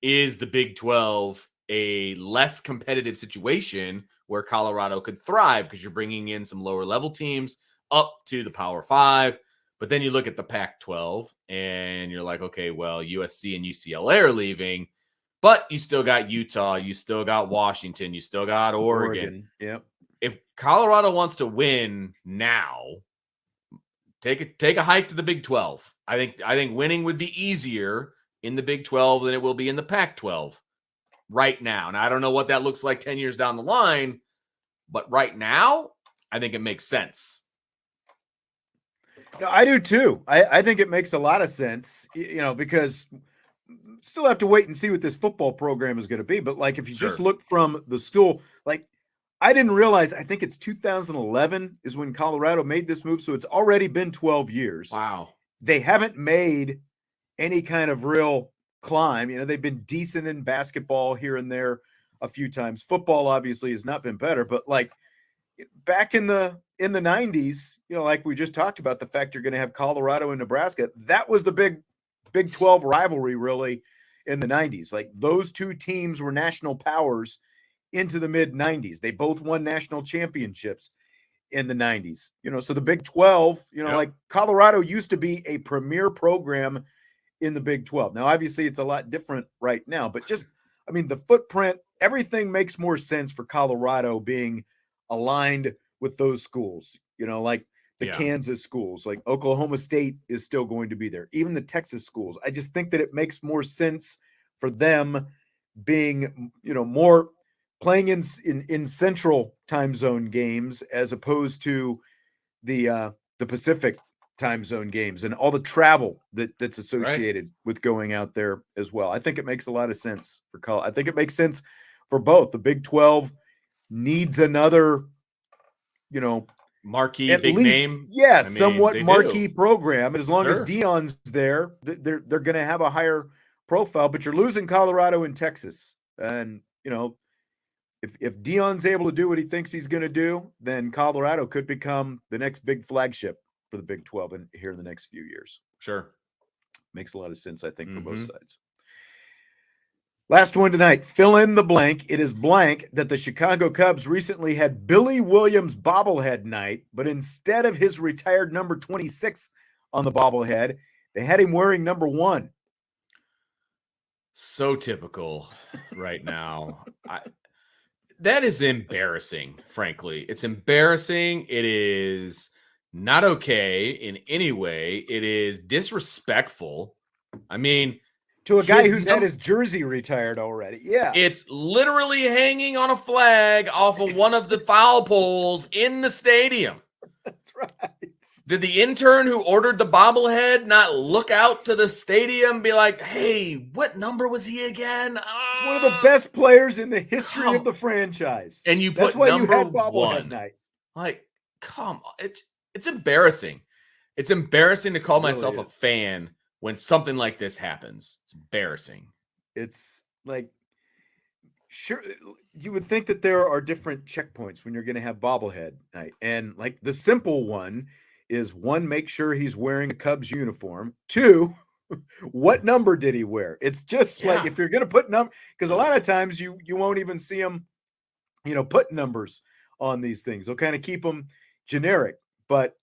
is the Big 12 a less competitive situation where Colorado could thrive because you're bringing in some lower level teams up to the Power 5? But then you look at the Pac-12 and you're like, okay, well, USC and UCLA are leaving, but you still got Utah, you still got Washington, you still got Oregon. Yep. If Colorado wants to win now, take a hike to the Big 12. I think winning would be easier in the Big 12 than it will be in the Pac-12 right now. And I don't know what that looks like 10 years down the line, but right now, I think it makes sense. No, I do too. I think it makes a lot of sense, because still have to wait and see what this football program is going to be. But like, if you just look from the school, like, I didn't realize, I think it's 2011 is when Colorado made this move. So it's already been 12 years. Wow. They haven't made any kind of real climb. They've been decent in basketball here and there a few times. Football obviously has not been better, but like back in the 90s, like we just talked about, the fact you're going to have Colorado and Nebraska, that was the Big 12 rivalry really in the 90s. Like those two teams were national powers into the mid 90s. They both won national championships in the 90s. So the Big 12, like Colorado used to be a premier program in the Big 12. Now, obviously it's a lot different right now, but the footprint, everything makes more sense for Colorado being aligned with those schools, like the Kansas schools, like Oklahoma State is still going to be there. Even the Texas schools. I just think that it makes more sense for them being, more playing in central time zone games as opposed to the Pacific time zone games and all the travel that's associated with going out there as well. I think it makes a lot of sense for college. I think it makes sense for both. The Big 12 needs another, marquee, at big least, name. Somewhat marquee program. And as long as Sure. Dion's there, they're going to have a higher profile. But you're losing Colorado and Texas, and if Dion's able to do what he thinks he's going to do, then Colorado could become the next big flagship for the Big 12 here in the next few years. Sure. Makes a lot of sense, I think, for both sides. Last one tonight, fill in the blank. It is blank that the Chicago Cubs recently had Billy Williams bobblehead night, but instead of his retired number 26 on the bobblehead, they had him wearing number 1. So typical right now. That is embarrassing, frankly. It's embarrassing. It is not okay in any way. It is disrespectful. To a guy who's had his jersey retired already. Yeah. It's literally hanging on a flag off of one of the foul poles in the stadium. That's right. Did the intern who ordered the bobblehead not look out to the stadium and be like, hey, what number was he again? one of the best players in the history of the franchise. And you That's put why number you had bobblehead one. night. Like, come on. It's embarrassing. It's embarrassing to call myself really a fan when something like this happens. It's embarrassing. It's like, sure, you would think that there are different checkpoints when you're going to have bobblehead night. And like the simple one is, one, make sure he's wearing a Cubs uniform. Two, what number did he wear? It's just like, if you're going to put number, because a lot of times you won't even see them, put numbers on these things. They'll kind of keep them generic. But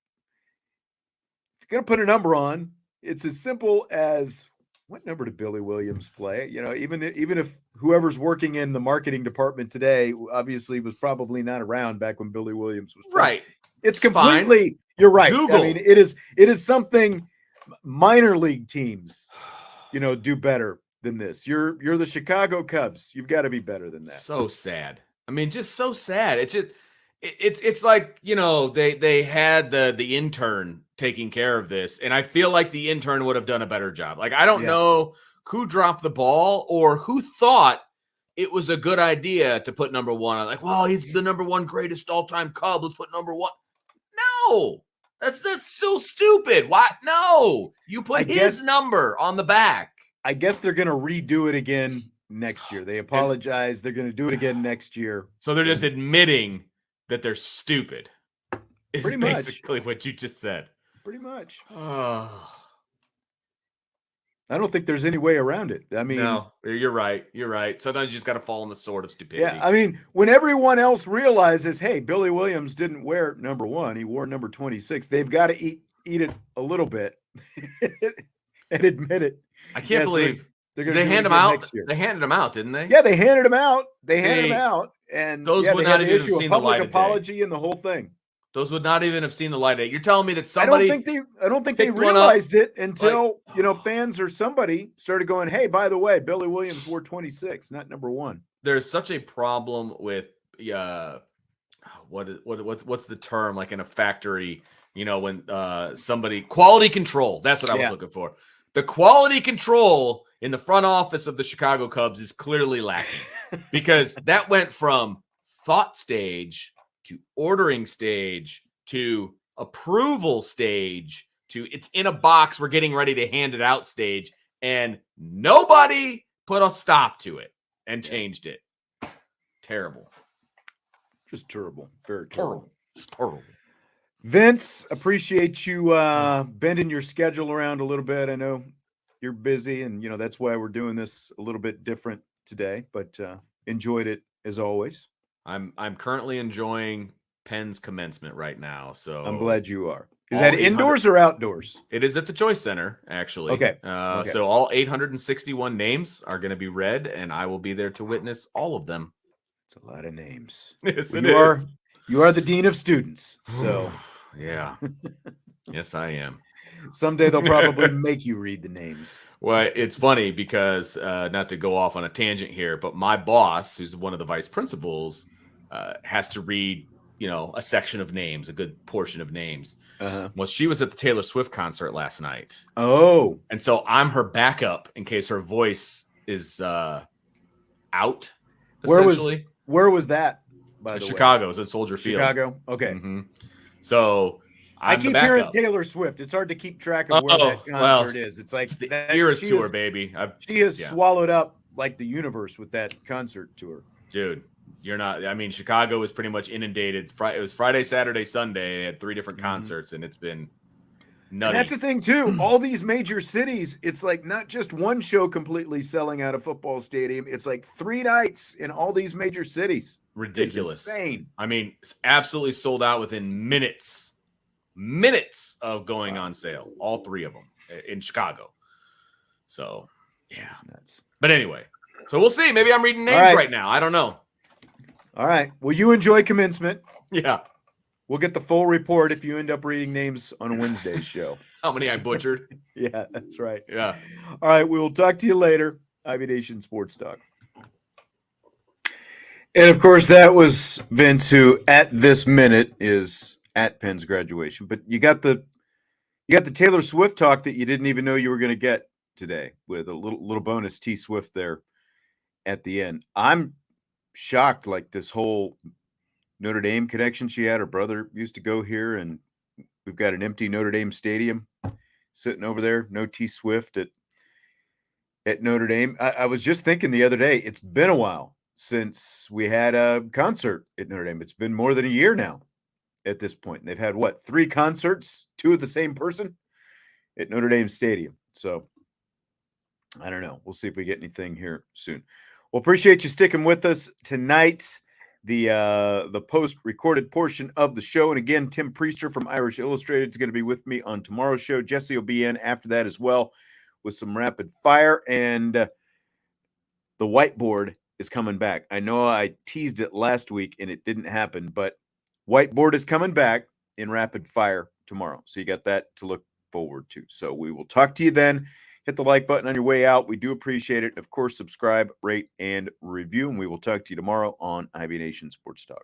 if you're going to put a number on, it's as simple as, what number did Billy Williams play? Even if whoever's working in the marketing department today obviously was probably not around back when Billy Williams was playing. Right. It's completely, you're right. Google. I mean, it is something minor league teams, do better than this. You're the Chicago Cubs. You've got to be better than that. So sad. I mean, just so sad. It's just, it's like, they had the intern taking care of this, and I feel like the intern would have done a better job. Like, I don't know who dropped the ball or who thought it was a good idea to put number one. Like, well, he's the number one greatest all-time Cub. Let's put number one. No, that's so stupid. Why? No, you put his number on the back. I guess they're going to redo it again next year. They apologize. They're going to do it again next year. So they're just admitting that they're stupid. Is pretty much basically what you just said. Pretty much. I don't think there's any way around it. I mean, no, you're right. You're right. Sometimes you just got to fall on the sword of stupidity. Yeah, I mean, when everyone else realizes, hey, Billy Williams didn't wear number 1, he wore number 26. They've got to eat it a little bit and admit it. I can't believe they're going to hand him out. Next year. They handed him out, didn't they? Yeah, they handed him out. Handed him out, and those would not even have seen the light of day. Apology and the whole thing. Those would not even have seen the light of day. You're telling me that somebody? I don't think they realized it until fans or somebody started going, "Hey, by the way, Billy Williams wore 26, not number 1." There's such a problem with what's the term, like in a factory? When somebody quality control. That's what I was looking for. The quality control in the front office of the Chicago Cubs is clearly lacking because that went from thought stage to ordering stage to approval stage to it's in a box, we're getting ready to hand it out stage, and nobody put a stop to it and changed it. Terrible. Just terrible. Very terrible. Terrible. Vince, appreciate you bending your schedule around a little bit. I know you're busy, and that's why we're doing this a little bit different today, but enjoyed it as always. I'm currently enjoying Penn's commencement right now, so I'm glad you are. Is that indoors or outdoors? It is at the Choice Center, actually. Okay. So all 861 names are going to be read, and I will be there to witness all of them. It's a lot of names. Yes, You are the dean of students, so yeah. Yes, I am. Someday they'll probably make you read the names. Well, it's funny because not to go off on a tangent here, but my boss, who's one of the vice principals, has to read, a section of names, a good portion of names. Uh-huh. Well, she was at the Taylor Swift concert last night. Oh, and so I'm her backup in case her voice is out. Where was that? By the way, Chicago. It was at Soldier Field. Chicago. Okay. Mm-hmm. So I keep hearing Taylor Swift. It's hard to keep track of where that concert is. It's like the Eras tour, baby. She has swallowed up like the universe with that concert tour. Dude, you're not. I mean, Chicago was pretty much inundated. It was Friday, Saturday, Sunday. They had 3 different concerts, and it's been nutty. And that's the thing too. All these major cities, it's like not just one show completely selling out a football stadium. It's like 3 nights in all these major cities. Ridiculous. It's insane. I mean, it's absolutely sold out within minutes of going on sale. All 3 of them in Chicago. So, yeah. That's nuts. But anyway, so we'll see. Maybe I'm reading names right now. I don't know. All right. Well, you enjoy commencement. Yeah. We'll get the full report if you end up reading names on Wednesday's show. How many I butchered? Yeah, that's right. Yeah. All right. We will talk to you later. Ivy Nation Sports Talk. And of course, that was Vince, who at this minute is at Penn's graduation. But you got the Taylor Swift talk that you didn't even know you were going to get today with a little bonus T Swift there at the end. I'm shocked, like this whole Notre Dame connection she had. Her brother used to go here, and we've got an empty Notre Dame stadium sitting over there. No T Swift at Notre Dame. I was just thinking the other day, it's been a while since we had a concert at Notre Dame. It's been more than a year now at this point. They've had, what, 3 concerts, 2 of the same person at Notre Dame Stadium. So I don't know. We'll see if we get anything here soon. Well, appreciate you sticking with us tonight. The post-recorded portion of the show. And again, Tim Priester from Irish Illustrated is going to be with me on tomorrow's show. Jesse will be in after that as well with some rapid fire. And the whiteboard is coming back. I know I teased it last week and it didn't happen, but whiteboard is coming back in rapid fire tomorrow. So you got that to look forward to. So we will talk to you then. Hit the like button on your way out. We do appreciate it. Of course, subscribe, rate, and review. And we will talk to you tomorrow on IB Nation Sports Talk.